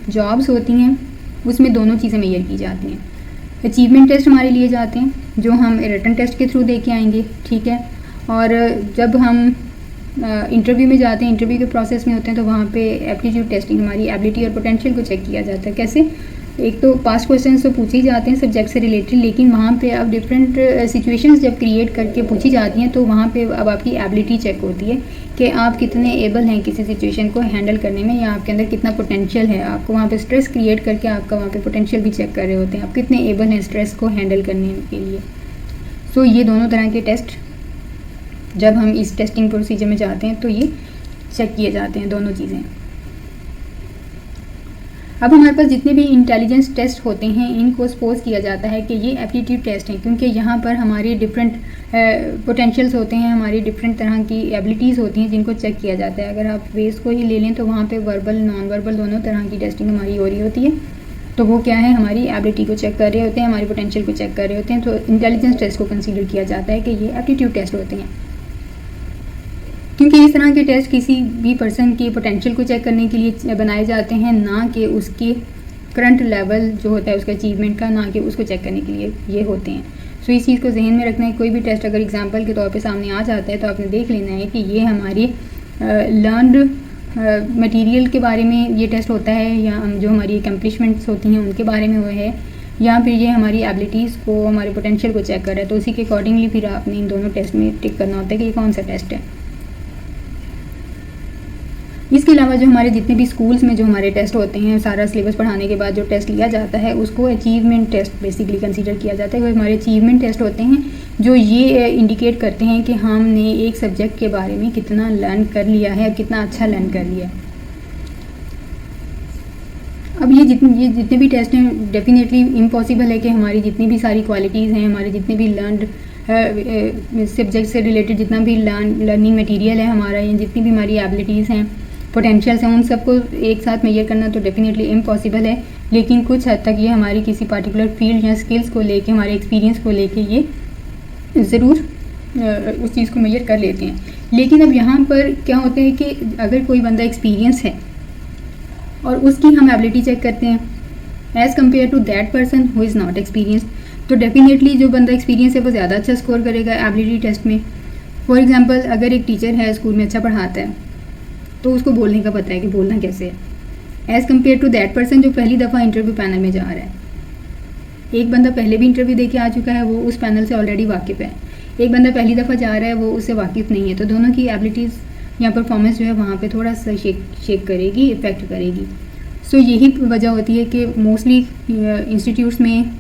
Speaker 1: जॉब्स होती हैं उसमें दोनों चीज़ें मेजर की जाती हैं। अचीवमेंट टेस्ट हमारे लिए जाते हैं जो हम रिटन टेस्ट के थ्रू दे के आएंगे, ठीक है। और जब हम इंटरव्यू में जाते हैं, इंटरव्यू के प्रोसेस में होते हैं, तो वहाँ पे एप्टीट्यूड टेस्टिंग हमारी एबिलिटी और पोटेंशियल को चेक किया जाता है। कैसे? एक तो पास्ट क्वेश्चंस तो पूछे ही जाते हैं सब्जेक्ट से रिलेटेड, लेकिन वहाँ पे अब डिफरेंट सिचुएशंस जब क्रिएट करके पूछी जाती हैं तो वहाँ पे अब आपकी एबिलिटी चेक होती है कि आप कितने एबल हैं किसी सिचुएशन को हैंडल करने में, या आपके अंदर कितना पोटेंशियल है। आपको वहाँ पे स्ट्रेस क्रिएट करके आपका वहाँ पे पोटेंशियल भी चेक कर रहे होते हैं, आप कितने एबल हैं स्ट्रेस को हैंडल करने के लिए। सो ये दोनों तरह के टेस्ट जब हम इस टेस्टिंग प्रोसीजर में जाते हैं तो ये चेक किए जाते हैं दोनों चीज़ें। अब हमारे पास जितने भी इंटेलिजेंस टेस्ट होते हैं इनको सपोज किया जाता है कि ये एप्टीट्यूड टेस्ट हैं, क्योंकि यहाँ पर हमारी डिफरेंट पोटेंशियल्स होते हैं, हमारी डिफरेंट तरह की एबिलिटीज़ होती हैं जिनको चेक किया जाता है। अगर आप वेस को ही ले लें तो वहाँ पे वर्बल नॉन वर्बल दोनों तरह की टेस्टिंग हमारी हो रही होती है। तो वो क्या है? हमारी एबिलिटी को चेक कर रहे होते हैं, हमारी पोटेंशियल को चेक कर रहे होते हैं। तो इंटेलिजेंस टेस्ट को कंसिडर किया जाता है कि ये एप्टीट्यूड टेस्ट होते हैं, क्योंकि इस तरह के टेस्ट किसी भी पर्सन की पोटेंशियल को चेक करने के लिए बनाए जाते हैं, ना कि उसके करंट लेवल जो होता है उसका अचीवमेंट का, ना कि उसको चेक करने के लिए ये होते हैं। सो इस चीज़ को जहन में रखना है। कोई भी टेस्ट अगर एग्जांपल के तौर पे सामने आ जाता है तो आपने देख लेना है कि ये हमारी लर्नड मटेरियल के बारे में ये टेस्ट होता है, या जो हमारी अकम्प्लिशमेंट्स होती हैं उनके बारे में वो है, या फिर ये हमारी एबिलिटीज़ को, हमारे पोटेंशियल को चेक कर रहा है। तो उसी के अकॉर्डिंगली फिर आपने इन दोनों टेस्ट में टिक करना होता है कि ये कौन सा टेस्ट है। इसके अलावा जो हमारे जितने भी स्कूल्स में जो हमारे टेस्ट होते हैं, सारा सिलेबस पढ़ाने के बाद जो टेस्ट लिया जाता है उसको अचीवमेंट टेस्ट बेसिकली कंसीडर किया जाता है। वो हमारे अचीवमेंट टेस्ट होते हैं जो ये इंडिकेट करते हैं कि हमने एक सब्जेक्ट के बारे में कितना लर्न कर लिया है, कितना अच्छा लर्न कर लिया है। अब ये जितने भी टेस्ट हैं डेफिनेटली इम्पॉसिबल है कि हमारी जितनी भी सारी क्वालिटीज़ हैं, हमारे जितने भी लर्नड सब्जेक्ट से रिलेटेड जितना भी लर्निंग मटेरियल है हमारा, या जितनी भी हमारी एबिलिटीज़ हैं, पोटेंशियल्स हैं, उन सबको एक साथ मेजर करना तो डेफिनेटली इम्पॉसिबल है। लेकिन कुछ हद तक ये हमारी किसी पार्टिकुलर फील्ड या स्किल्स को लेके, हमारे एक्सपीरियंस को लेके ये ज़रूर उस चीज़ को मेजर कर लेते हैं। लेकिन अब यहाँ पर क्या होता है कि अगर कोई बंदा एक्सपीरियंस है और उसकी हम एबिलिटी चेक करते हैं as compare to that person who is not experience, तो डेफिनेटली जो बंदा एक्सपीरियंस है वो ज़्यादा अच्छा स्कोर करेगा एबिलिटी टेस्ट में। फॉर एग्जांपल, अगर एक टीचर है स्कूल में अच्छा पढ़ाता है तो उसको बोलने का पता है कि बोलना कैसे है, as compare to that person जो पहली दफ़ा इंटरव्यू पैनल में जा रहा है। एक बंदा पहले भी इंटरव्यू दे के आ चुका है, वो उस पैनल से ऑलरेडी वाकिफ़ है। एक बंदा पहली दफ़ा जा रहा है, वो उससे वाकिफ़ नहीं है। तो दोनों की एबिलिटीज़ या परफॉर्मेंस जो है वहाँ पे थोड़ा सा शेक करेगी, इफ़ेक्ट करेगी। सो यही वजह होती है कि मोस्टली इंस्टीट्यूट्स में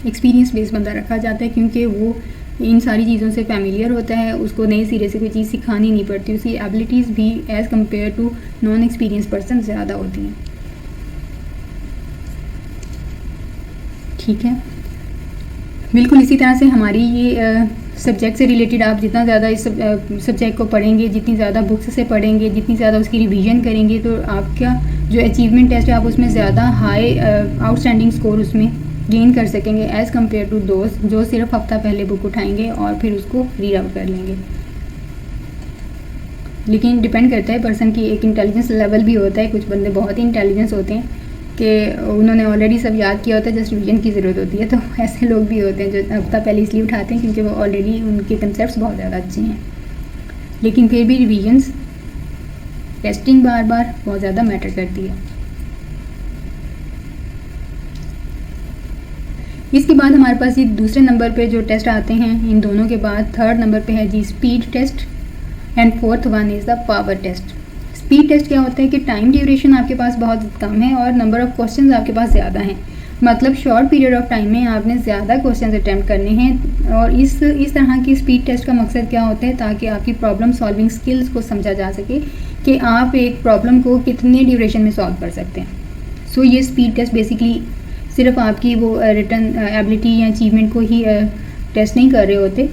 Speaker 1: एक्सपीरियंस बेस्ड बंदा रखा जाता है, क्योंकि वो इन सारी चीज़ों से फैमिलियर होता है, उसको नए सिरे से कोई चीज़ सिखानी नहीं पड़ती, उसकी एबिलिटीज़ भी as compare to non experience person ज़्यादा होती हैं। ठीक है, बिल्कुल इसी तरह से हमारी ये सब्जेक्ट से रिलेटेड आप जितना ज़्यादा इस सब्जेक्ट को पढ़ेंगे, जितनी ज़्यादा बुक्स से पढ़ेंगे, जितनी ज़्यादा उसकी रिवीजन करेंगे, तो आपका जो अचीवमेंट टेस्ट है आप उसमें ज़्यादा हाई आउटस्टैंडिंग स्कोर उसमें गेन कर सकेंगे एज़ कम्पेयर टू दोस्त जो सिर्फ हफ्ता पहले बुक उठाएंगे और फिर उसको रीड आउट कर लेंगे। लेकिन डिपेंड करता है पर्सन की, एक इंटेलिजेंस लेवल भी होता है। कुछ बंदे बहुत ही इंटेलिजेंस होते हैं कि उन्होंने ऑलरेडी सब याद किया होता है, जस्ट रिवीजन की ज़रूरत होती है। तो ऐसे लोग भी होते हैं जो हफ्ता पहले इसलिए उठाते हैं क्योंकि वो ऑलरेडी उनके कंसेप्ट्स बहुत ज़्यादा अच्छे हैं। लेकिन फिर भी रिविजन्स, टेस्टिंग बार बार बहुत ज़्यादा मैटर करती है। इसके बाद हमारे पास ये दूसरे नंबर पे जो टेस्ट आते हैं, इन दोनों के बाद थर्ड नंबर पे है जी speed test and fourth one is the power test. Speed test क्या होता है कि टाइम ड्यूरेशन आपके पास बहुत कम है और नंबर ऑफ़ क्वेश्चंस आपके पास ज़्यादा हैं, मतलब शॉर्ट पीरियड ऑफ टाइम में आपने ज़्यादा क्वेश्चंस अटैम्प्ट करने हैं। और इस तरह की स्पीड टेस्ट का मकसद क्या होता है, ताकि आपकी प्रॉब्लम सॉल्विंग स्किल्स को समझा जा सके कि आप एक प्रॉब्लम को कितने ड्यूरेशन में सॉल्व कर सकते हैं। सो ये स्पीड टेस्ट बेसिकली सिर्फ आपकी वो रिटर्न एबिलिटी या अचीवमेंट को ही टेस्ट नहीं कर रहे होते,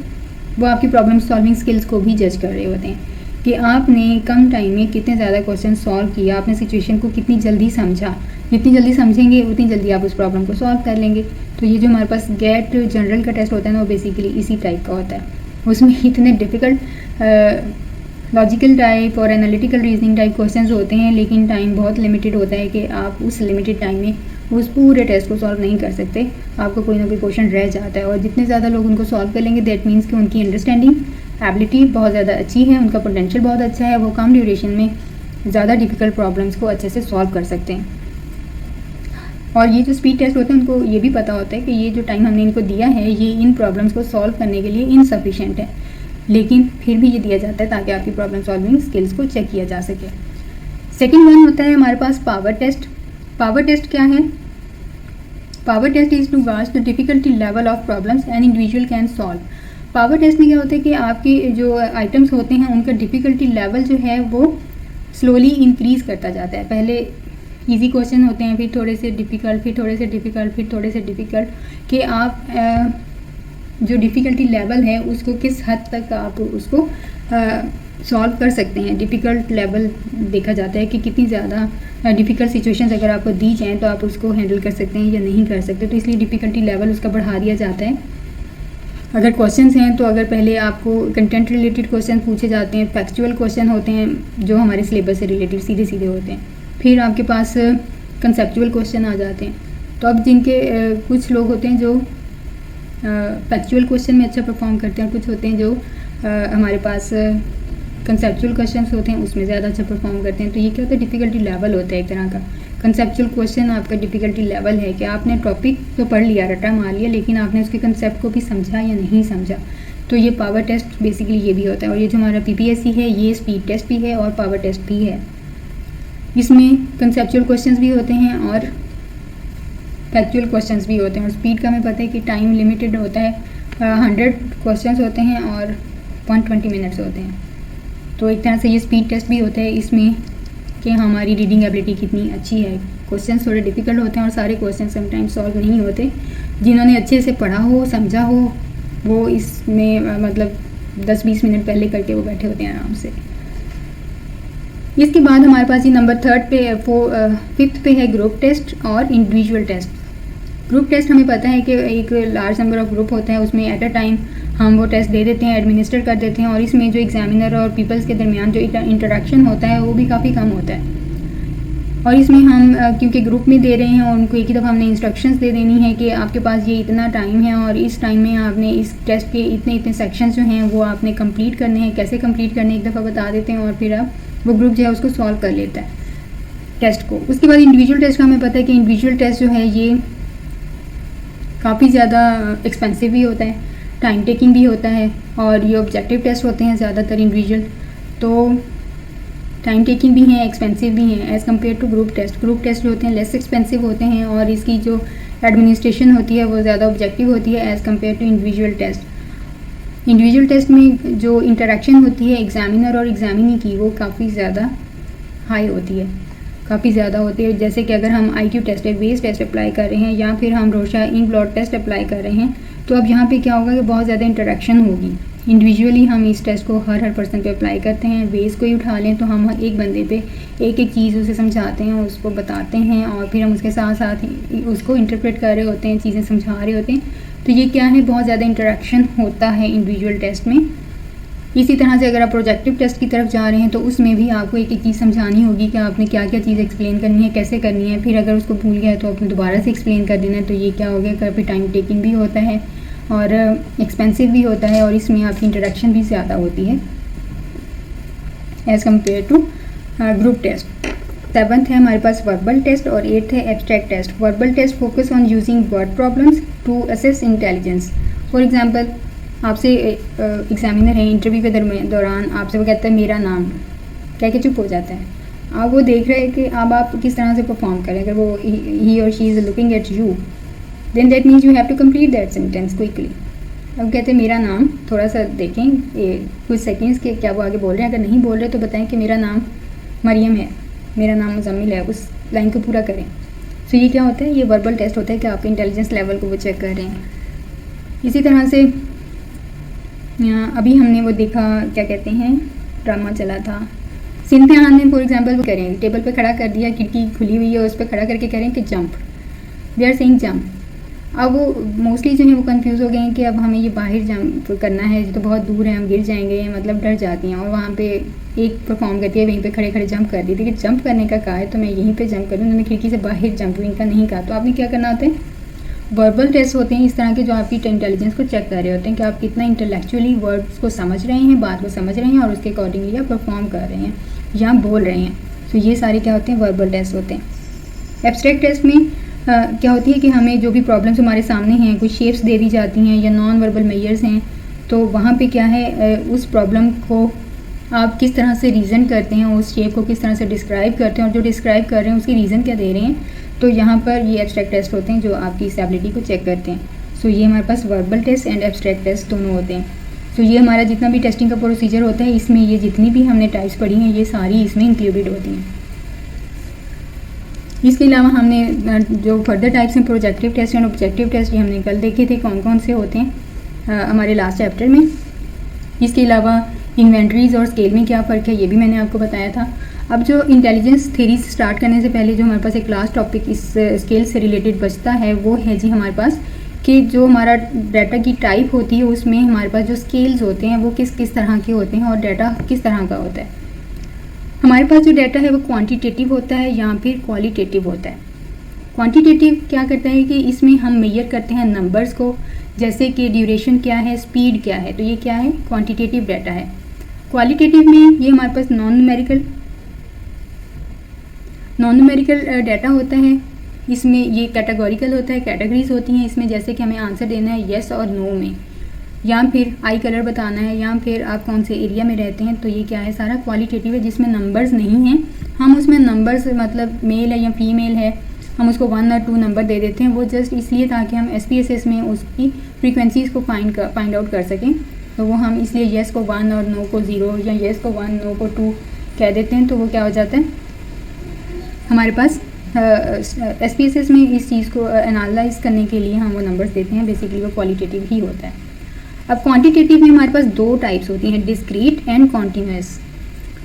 Speaker 1: वो आपकी प्रॉब्लम सॉल्विंग स्किल्स को भी जज कर रहे होते हैं कि आपने कम टाइम में कितने ज़्यादा क्वेश्चन सॉल्व किया, आपने सिचुएशन को कितनी जल्दी समझा। जितनी जल्दी समझेंगे उतनी जल्दी आप उस प्रॉब्लम को सॉल्व कर लेंगे। तो ये जो हमारे पास गेट जनरल का टेस्ट होता है ना, वो बेसिकली इसी टाइप का होता है। उसमें इतने डिफ़िकल्ट लॉजिकल टाइप और एनालिटिकल रीजनिंग टाइप क्वेश्चंस होते हैं, लेकिन टाइम बहुत लिमिटेड होता है कि आप उस लिमिटेड टाइम में उस पूरे टेस्ट को सॉल्व नहीं कर सकते, आपको कोई ना कोई क्वेश्चन रह जाता है। और जितने ज़्यादा लोग उनको सॉल्व कर लेंगे, दैट मीन्स कि उनकी अंडरस्टैंडिंग एबिलिटी बहुत ज़्यादा अच्छी है, उनका पोटेंशियल बहुत अच्छा है, वो कम ड्यूरेशन में ज़्यादा डिफ़िकल्ट प्रॉब्लम्स को अच्छे से सॉल्व कर सकते हैं। और ये जो स्पीड टेस्ट होते हैं, उनको ये भी पता होता है कि ये जो टाइम हमने इनको दिया है, ये इन प्रॉब्लम्स को सॉल्व करने के लिए इनसफिशेंट है, लेकिन फिर भी ये दिया जाता है ताकि आपकी प्रॉब्लम सॉल्विंग स्किल्स को चेक किया जा सके। सेकेंड वन होता है हमारे पास पावर टेस्ट। पावर टेस्ट क्या है? Power test is to gauge the difficulty level of problems an individual can solve. Power test में क्या होता है कि आपके जो आइटम्स होते हैं उनका डिफ़िकल्टी लेवल जो है वो स्लोली इंक्रीज़ करता जाता है। पहले इजी क्वेश्चन होते हैं, फिर थोड़े से डिफ़िकल्ट, फिर थोड़े से डिफ़िकल्ट, फिर थोड़े से डिफ़िकल्ट, कि आप जो डिफ़िकल्टी लेवल है उसको किस हद तक आप उसको सॉल्व कर सकते हैं। डिफ़िकल्ट लेवल देखा जाता है कि कितनी ज़्यादा डिफ़िकल्ट सिचुएशंस अगर आपको दी जाएँ तो आप उसको हैंडल कर सकते हैं या नहीं कर सकते, तो इसलिए डिफ़िकल्टी लेवल उसका बढ़ा दिया जाता है। अगर क्वेश्चंस हैं तो अगर पहले आपको कंटेंट रिलेटेड क्वेश्चन पूछे जाते हैं, फैक्चुअल क्वेश्चन होते हैं जो हमारे सिलेबस से रिलेटेड सीधे सीधे होते हैं, फिर आपके पास कंसेप्चुअल क्वेश्चन आ जाते हैं। तो अब जिनके कुछ लोग होते हैं जो फैक्चुअल क्वेश्चन में अच्छा परफॉर्म करते हैं, कुछ होते हैं जो हमारे पास कंसेप्चुअल क्वेश्चंस होते हैं उसमें ज़्यादा अच्छा परफॉर्म करते हैं। तो ये क्या होता है, डिफ़िकल्टी लेवल होता है एक तरह का। कंसेप्चुअल क्वेश्चन आपका डिफ़िकल्टी लेवल है कि आपने टॉपिक तो पढ़ लिया, रटा मार लिया, लेकिन आपने उसके कंसेप्ट को भी समझा या नहीं समझा। तो ये पावर टेस्ट बेसिकली ये भी होता है। और ये जो हमारा PPSC है, ये स्पीड टेस्ट भी है और पावर टेस्ट भी है। इसमें कंसेप्चुअल क्वेश्चंस भी होते हैं और फैक्चुअल क्वेश्चंस भी होते हैं। और स्पीड का हमें पता है कि टाइम लिमिटेड होता है, 100 क्वेश्चंस होते हैं और 120 मिनट्स होते हैं। तो एक तरह से ये स्पीड टेस्ट भी होता है इसमें कि हमारी रीडिंग एबिलिटी कितनी अच्छी है। क्वेश्चंस थोड़े डिफ़िकल्ट होते हैं और सारे क्वेश्चन समटाइम्स सॉल्व नहीं होते। जिन्होंने अच्छे से पढ़ा हो, समझा हो, वो इसमें मतलब 10-20 मिनट पहले करके वो बैठे होते हैं आराम से। इसके बाद हमारे पास ये नंबर थर्ड पे फिफ्थ पे है ग्रुप टेस्ट और इंडिविजुअल टेस्ट। ग्रुप टेस्ट हमें पता है कि एक लार्ज नंबर ऑफ ग्रुप होता है, उसमें एट अ टाइम हम वो टेस्ट दे देते हैं, एडमिनिस्टर कर देते हैं। और इसमें जो एग्जामिनर और पीपल्स के दरमियान जो इंटरेक्शन होता है वो भी काफ़ी कम होता है। और इसमें हम क्योंकि ग्रुप में दे रहे हैं और उनको एक ही दफ़ा हमने इंस्ट्रक्शंस दे देनी है कि आपके पास ये इतना टाइम है और इस टाइम में आपने इस टेस्ट के इतने सेक्शंस जो हैं वो आपने कंप्लीट करने हैं। कैसे कंप्लीट करने एक दफ़ा बता देते हैं और फिर आप वो ग्रुप जो है उसको सॉल्व कर लेता है टेस्ट को। उसके बाद इंडिविजुअल टेस्ट का हमें पता है कि इंडिविजुअल टेस्ट जो है ये काफ़ी ज़्यादा एक्सपेंसिव भी होता है, टाइम टेकिंग भी होता है और ये ऑब्जेक्टिव टेस्ट होते हैं ज़्यादातर इंडिविजुअल, तो टाइम टेकिंग भी हैं, एक्सपेंसिव भी हैं as compare to group test. Group test जो होते हैं लेस एक्सपेंसिव होते हैं और इसकी जो एडमिनिस्ट्रेशन होती है वो ज़्यादा ऑब्जेक्टिव होती है as compare to individual test. Individual test में जो इंटरेक्शन होती है एग्जामिनर और एग्जामिनी की वो काफ़ी ज़्यादा हाई होती है, काफ़ी ज़्यादा होती है। जैसे कि अगर हम IQ टेस्ट, वेज टेस्ट अप्लाई कर रहे हैं या फिर हम Rorschach ink blot test apply कर रहे हैं, तो अब यहाँ पे क्या होगा कि बहुत ज़्यादा इंटरेक्शन होगी। इंडिविजुअली हम इस टेस्ट को हर पर्सन पे अप्लाई करते हैं। वेज को ही उठा लें तो हम एक बंदे पे एक एक चीज़ उसे समझाते हैं, उसको बताते हैं और फिर हम उसके साथ साथ उसको इंटरप्रेट कर रहे होते हैं, चीज़ें समझा रहे होते हैं। तो ये क्या है, बहुत ज़्यादा इंटरेक्शन होता है इंडिविजुअल टेस्ट में। इसी तरह से अगर आप प्रोजेक्टिव टेस्ट की तरफ जा रहे हैं तो उसमें भी आपको एक एक चीज़ समझानी होगी कि आपने क्या क्या चीज़ एक्सप्लेन करनी है, कैसे करनी है। फिर अगर उसको भूल गया तो आपने दोबारा से एक्सप्लेन कर देना है। तो ये क्या हो गया, काफ़ी टाइम टेकिंग भी होता है और एक्सपेंसिव भी होता है और इसमें आपकी इंटरेक्शन भी ज़्यादा होती है। As compare to group test. 7th है हमारे पास वर्बल टेस्ट और 8th है abstract test. Verbal test focus on using word problems to assess intelligence. For example आपसे एग्जामिनर है, इंटरव्यू के दौरान आपसे वो कहता है मेरा नाम, कह के चुप हो जाता है। अब वो देख रहे हैं कि अब आप किस तरह से परफॉर्म करें। अगर वो ही और she is looking at you, then that means you have to complete that sentence quickly. अब कहते हैं मेरा नाम, थोड़ा सा देखें कुछ सेकेंड्स के क्या वो आगे बोल रहे हैं। अगर नहीं बोल रहे तो बताएं कि मेरा नाम मरियम है, मेरा नाम मुजम्मिल है, उस लाइन को पूरा करें। सो ये क्या होता है, ये वर्बल टेस्ट होता है कि आपके इंटेलिजेंस लेवल को वो चेक कर रहे हैं। इसी तरह से अभी हमने वो देखा, क्या कहते हैं, ड्रामा चला था सिंथिया खान ने फॉर एग्जांपल वो करें टेबल पे खड़ा कर दिया, खिड़की खुली हुई है उस पर खड़ा करके कह रहे हैं कि jump, they are saying jump. अब वो मोस्टली जो है वो कंफ्यूज हो गए हैं कि अब हमें ये बाहर जंप करना है, तो बहुत दूर है, हम गिर जाएंगे, मतलब डर जाती हैं। और वहाँ पे एक परफॉर्म करती है, वहीं पे खड़े खड़े जंप कर दी थी कि जंप करने का कहा है तो मैं यहीं पे जंप करूँ, मैंने खिड़की से बाहर जंपिंग का नहीं कहा। तो आपने क्या करना होता है, वर्बल टेस्ट होते हैं इस तरह के जो आपकी इंटेलिजेंस को चेक कर रहे होते हैं कि आप कितना इंटेलेक्चुअली वर्ड्स को समझ रहे हैं, बात को समझ रहे हैं और उसके अकॉर्डिंगली आप परफॉर्म कर रहे हैं या बोल रहे हैं। तो ये सारे क्या होते हैं, वर्बल टेस्ट होते हैं। एब्स्ट्रैक्ट टेस्ट में क्या होती है कि हमें जो भी प्रॉब्लम्स हमारे सामने हैं, कुछ शेप्स दे दी जाती हैं या नॉन वर्बल मेजर्स हैं, तो वहाँ पे क्या है, उस प्रॉब्लम को आप किस तरह से रीज़न करते हैं, उस शेप को किस तरह से डिस्क्राइब करते हैं और जो डिस्क्राइब कर रहे हैं उसकी रीज़न क्या दे रहे हैं। तो यहाँ पर ये एब्स्ट्रैक्ट टेस्ट होते हैं जो आपकी इस एबिलिटी को चेक करते हैं। सो ये हमारे पास verbal test and abstract test दोनों होते हैं। तो ये हमारा जितना भी टेस्टिंग का प्रोसीजर होता है, इसमें ये जितनी भी हमने टाइप्स पढ़ी हैं ये सारी इसमें इंक्लूडेड होती हैं। इसके अलावा हमने जो फर्दर टाइप्स हैं, projective test and objective test, ये हमने कल देखे थे कौन कौन से होते हैं हमारे लास्ट चैप्टर में। इसके अलावा इन्वेंटरीज और स्केल में क्या फ़र्क है ये भी मैंने आपको बताया था। अब जो इंटेलिजेंस थ्योरी स्टार्ट करने से पहले जो हमारे पास एक लास्ट टॉपिक इस स्केल से रिलेटेड बचता है वो है जी हमारे पास कि जो हमारा डाटा की टाइप होती है उसमें हमारे पास जो स्केल्स होते हैं वो किस किस तरह के होते हैं और डाटा किस तरह का होता है। हमारे पास जो डाटा है वो क्वांटिटेटिव होता है या फिर क्वालिटेटिव होता है। क्वांटिटेटिव क्या करता है कि इसमें हम मेजर करते हैं नंबर्स को, जैसे कि ड्यूरेशन क्या है, स्पीड क्या है, तो ये क्या है, क्वांटिटेटिव डाटा है। क्वालिटेटिव में ये हमारे पास नॉन न्यूमेरिकल डाटा होता है। इसमें ये कैटेगोरिकल होता है, कैटेगरीज होती हैं इसमें, जैसे कि हमें आंसर देना है येस और नो में, या फिर आई कलर बताना है, या फिर आप कौन से एरिया में रहते हैं। तो ये क्या है, सारा क्वालिटेटिव है जिसमें नंबर्स नहीं हैं। हम उसमें नंबर्स मतलब मेल है या फीमेल है, हम उसको 1 और 2 नंबर दे देते हैं, वो जस्ट इसलिए ताकि हम SPSS में उसकी फ्रीक्वेंसीज़ को फाइंड आउट कर सकें। तो वो हम इसलिए येस को 1 और नो को 0 या येस को 1 नो को 2 कह देते हैं। तो वो क्या हो जाता है, हमारे पास SPSS में इस चीज़ को एनालाइज करने के लिए हम वो नंबर्स देते हैं, बेसिकली वो क्वालिटेटिव ही होता है। अब क्वांटिटेटिव में हमारे पास 2 टाइप्स होती हैं, डिस्क्रीट एंड कॉन्टीन्यूअस।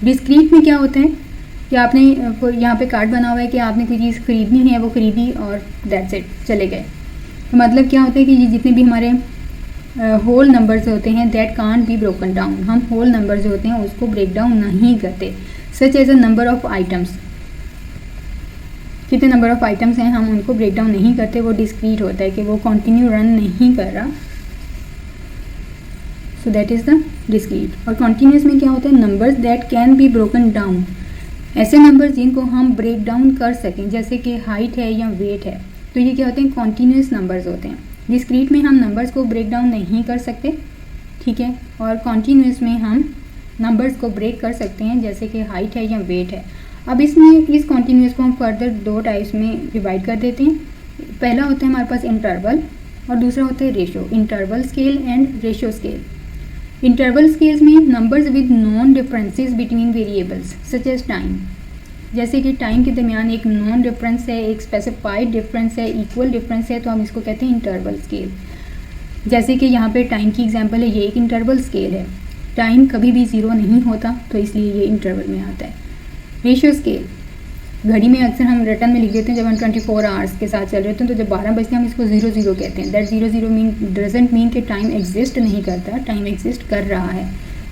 Speaker 1: डिस्क्रीट में क्या होता है कि आपने यहाँ पे कार्ड बना हुआ है कि आपने कोई चीज़ खरीदनी है, वो खरीदी और दैट्स इट, चले गए। तो मतलब क्या होता है कि ये जितने भी हमारे होल नंबर्स होते हैं that can't be broken down, हम होल नंबर जो होते हैं उसको ब्रेक डाउन नहीं करते। Such as a number of items, कितने नंबर ऑफ आइटम्स हैं हम उनको ब्रेक डाउन नहीं करते, वो डिस्क्रीट होता है कि वो कंटिन्यू रन नहीं कर रहा। So that is the discrete. और कॉन्टीन्यूस में क्या होता है, numbers that can be broken down, ऐसे नंबर्स जिनको हम ब्रेक डाउन कर सकें, जैसे कि हाइट है या वेट है, तो ये क्या होते हैं, कॉन्टीन्यूस नंबर्स होते हैं। डिस्क्रीट में हम नंबर्स को ब्रेक डाउन नहीं कर सकते, ठीक है, और कॉन्टीन्यूस में हम नंबर्स को ब्रेक कर सकते हैं, जैसे कि हाइट है या वेट है। अब इसमें इस कॉन्टीन्यूस को हम फर्दर 2 टाइप्स में डिवाइड कर देते हैं। पहला होता है हमारे पास इंटरवल और दूसरा होता है ratio, interval scale and ratio scale. Interval scales में numbers with known differences between variables such as time, जैसे कि टाइम के दरमियान एक नॉन डिफरेंस है, एक स्पेसिफाइड डिफरेंस है, इक्वल डिफरेंस है, तो हम इसको कहते हैं इंटरवल स्केल। जैसे कि यहाँ पे टाइम की एग्जांपल है, ये एक इंटरवल स्केल है, टाइम कभी भी 0 नहीं होता तो इसलिए ये इंटरवल में आता है। रेशियो स्केल, घड़ी में अक्सर हम रिटर्न में लिख देते हैं जब हम 24 आवर्स के साथ चल रहे होते हैं, तो जब 12 बजते हैं हम इसको 00 कहते हैं। दैट 00 मीन डजंट मीन कि टाइम एग्जिस्ट नहीं करता, टाइम एग्जिस्ट कर रहा है।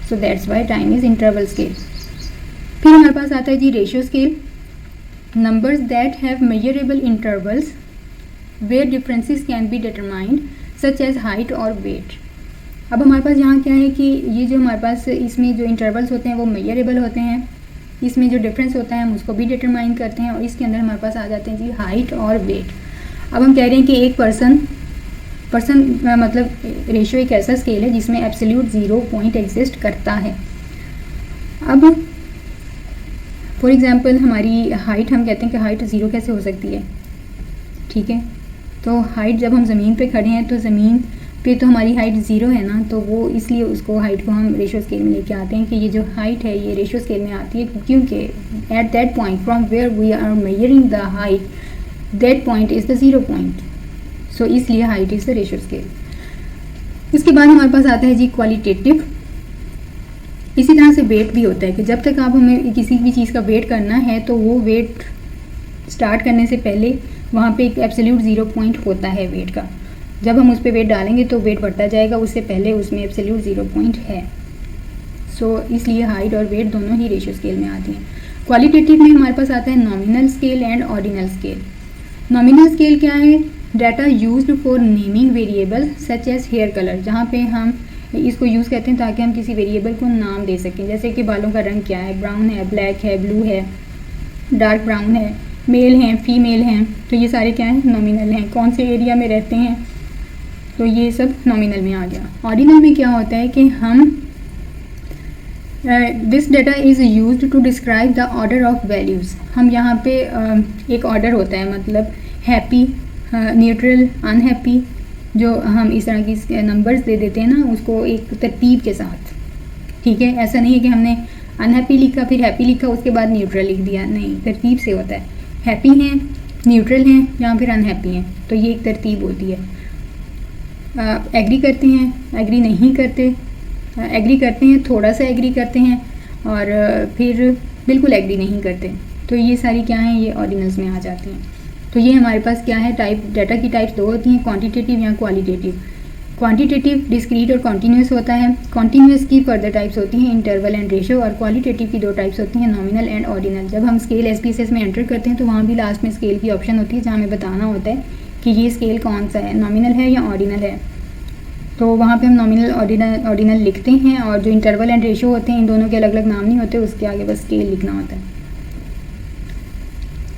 Speaker 1: So that's why time is interval scale. फिर हमारे पास आता है जी ratio scale, numbers that have measurable intervals where differences can be determined such as height और वेट। अब हमारे पास यहाँ क्या है कि ये जो हमारे पास इसमें जो इंटरवल्स होते हैं वो मेजरेबल होते हैं, इसमें जो डिफरेंस होता है हम उसको भी डिटरमाइन करते हैं, और इसके अंदर हमारे पास आ जाते हैं जी हाइट और वेट। अब हम कह रहे हैं कि एक पर्सन मतलब रेशियो एक ऐसा स्केल है जिसमें एब्सोल्यूट 0 पॉइंट एग्जिस्ट करता है। अब फॉर एग्जांपल हमारी हाइट, हम कहते हैं कि हाइट 0 कैसे हो सकती है, ठीक है। तो हाइट जब हम ज़मीन पे खड़े हैं तो ज़मीन पे तो हमारी हाइट 0 है ना, तो वो इसलिए उसको हाइट को हम रेशियो स्केल में लेके आते हैं कि ये जो हाइट है ये रेशियो स्केल में आती है, क्योंकि at that point from where we are measuring the height, that point is the 0 point, so इसलिए height is the ratio scale. इसके बाद हमारे पास आता है जी क्वालिटेटिव। इसी तरह से वेट भी होता है कि जब तक आप हमें किसी भी चीज़ का वेट करना है तो वो वेट स्टार्ट करने से पहले वहाँ पे एक एब्सोल्यूट 0 पॉइंट होता है वेट का। जब हम उस पर वेट डालेंगे तो वेट बढ़ता जाएगा, उससे पहले उसमें एब्सोल्यूट 0 पॉइंट है। सो इसलिए हाइट और वेट दोनों ही रेशियो स्केल में आती हैं। क्वालिटेटिव में हमारे पास आता है nominal scale and ordinal scale. Nominal scale क्या है? Data used for naming variable such as hair colour, जहाँ पे हम इसको यूज़ करते हैं ताकि हम किसी वेरिएबल को नाम दे सकें, जैसे कि बालों का रंग क्या है, ब्राउन है, ब्लैक है, ब्लू है, डार्क ब्राउन है, मेल हैं, फीमेल हैं, तो ये सारे क्या हैं? नॉमिनल हैं। कौन से एरिया में रहते हैं, तो ये सब नॉमिनल में आ गया। ऑर्डिनल में क्या होता है कि हम this data is used to describe the order of values. हम यहाँ पे एक ऑर्डर होता है, मतलब हैप्पी, न्यूट्रल, अनहैप्पी, जो हम इस तरह की नंबर्स दे देते हैं ना, उसको एक तरतीब के साथ, ठीक है। ऐसा नहीं है कि हमने अनहैप्पी लिखा फिर हैप्पी लिखा उसके बाद न्यूट्रल लिख दिया, नहीं, तरतीब से होता है। हैप्पी हैं, न्यूट्रल हैं या फिर अनहैप्पी हैं, तो ये एक तरतीब होती है। एग्री करते हैं, एग्री नहीं करते, एग्री करते हैं, थोड़ा सा एग्री करते हैं, और फिर बिल्कुल एग्री नहीं करते, तो ये सारी क्या हैं? ये ऑर्डिनल्स में आ जाती हैं। तो ये हमारे पास क्या है? टाइप, डाटा की टाइप्स दो होती हैं, क्वांटिटेटिव या क्वालिटेटिव। क्वांटिटेटिव डिस्क्रीट और कॉन्टीन्यूस होता है। कॉन्टीन्यूस की फर्दर टाइप्स होती हैं इंटरवल एंड रेशियो, और क्वालिटेटिव की 2 टाइप्स होती हैं, नॉमिनल एंड ऑर्डिनल। जब हम स्केल SPSS में एंटर करते हैं तो वहाँ भी लास्ट में स्केल की ऑप्शन होती है जहाँ हमें बताना होता है कि ये स्केल कौन सा है, नॉमिनल है या ऑर्डिनल है। तो वहाँ पे हम नॉमिनल ऑर्डिनल लिखते हैं, और जो इंटरवल एंड रेशियो होते हैं इन दोनों के अलग अलग नाम नहीं होते, उसके आगे बस स्केल लिखना होता है।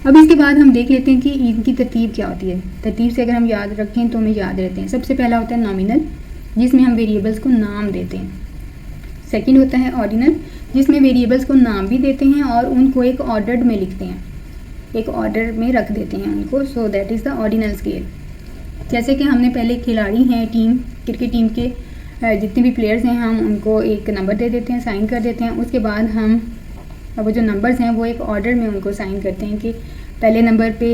Speaker 1: अब इसके बाद हम देख लेते हैं कि इनकी तरतीब क्या होती है। तरतीब से अगर हम याद रखें तो हमें याद रहते हैं। सबसे पहला होता है नॉमिनल, जिसमें हम वेरिएबल्स को नाम देते हैं। सेकंड होता है ऑर्डिनल, जिसमें वेरिएबल्स को नाम भी देते हैं और उनको एक ऑर्डर में लिखते हैं, एक ऑर्डर में रख देते हैं उनको। So that is the ordinal scale. जैसे कि हमने पहले खिलाड़ी हैं टीम, क्रिकेट टीम के जितने भी प्लेयर्स हैं, हम उनको एक नंबर दे देते हैं, साइन कर देते हैं। उसके बाद हम वो जो नंबर्स हैं वो एक ऑर्डर में उनको साइन करते हैं कि पहले नंबर पे,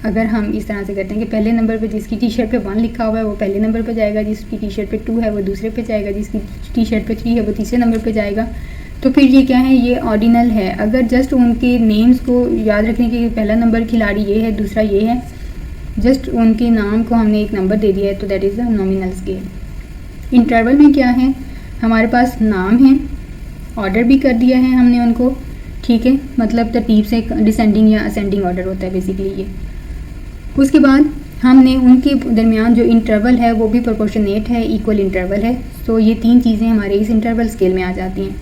Speaker 1: अगर हम इस तरह से करते हैं कि पहले नंबर पे जिसकी टी-शर्ट पे 1 लिखा हुआ है वो पहले नंबर पे जाएगा, जिसकी टी-शर्ट पे 2 है वो दूसरे पे जाएगा, जिसकी टी-शर्ट पे 3 है वो तीसरे नंबर पे जाएगा। तो फिर ये क्या है? ये ऑर्डिनल है। अगर जस्ट उनके नेम्स को याद रखने के, पहला नंबर खिलाड़ी ये है, दूसरा ये है, जस्ट उनके नाम को हमने एक नंबर दे दिया है, तो that is the nominal scale. Interval में क्या है? हमारे पास नाम है, ऑर्डर भी कर दिया है हमने उनको, ठीक है, मतलब तरतीब से डिसेंडिंग या असेंडिंग ऑर्डर होता है बेसिकली ये। उसके बाद हमने उनके दरमियान जो इंटरवल है वो भी प्रोपोर्शनेट है, इक्वल इंटरवल है। तो ये 3 चीज़ें हमारे इस इंटरवल स्केल में आ जाती हैं।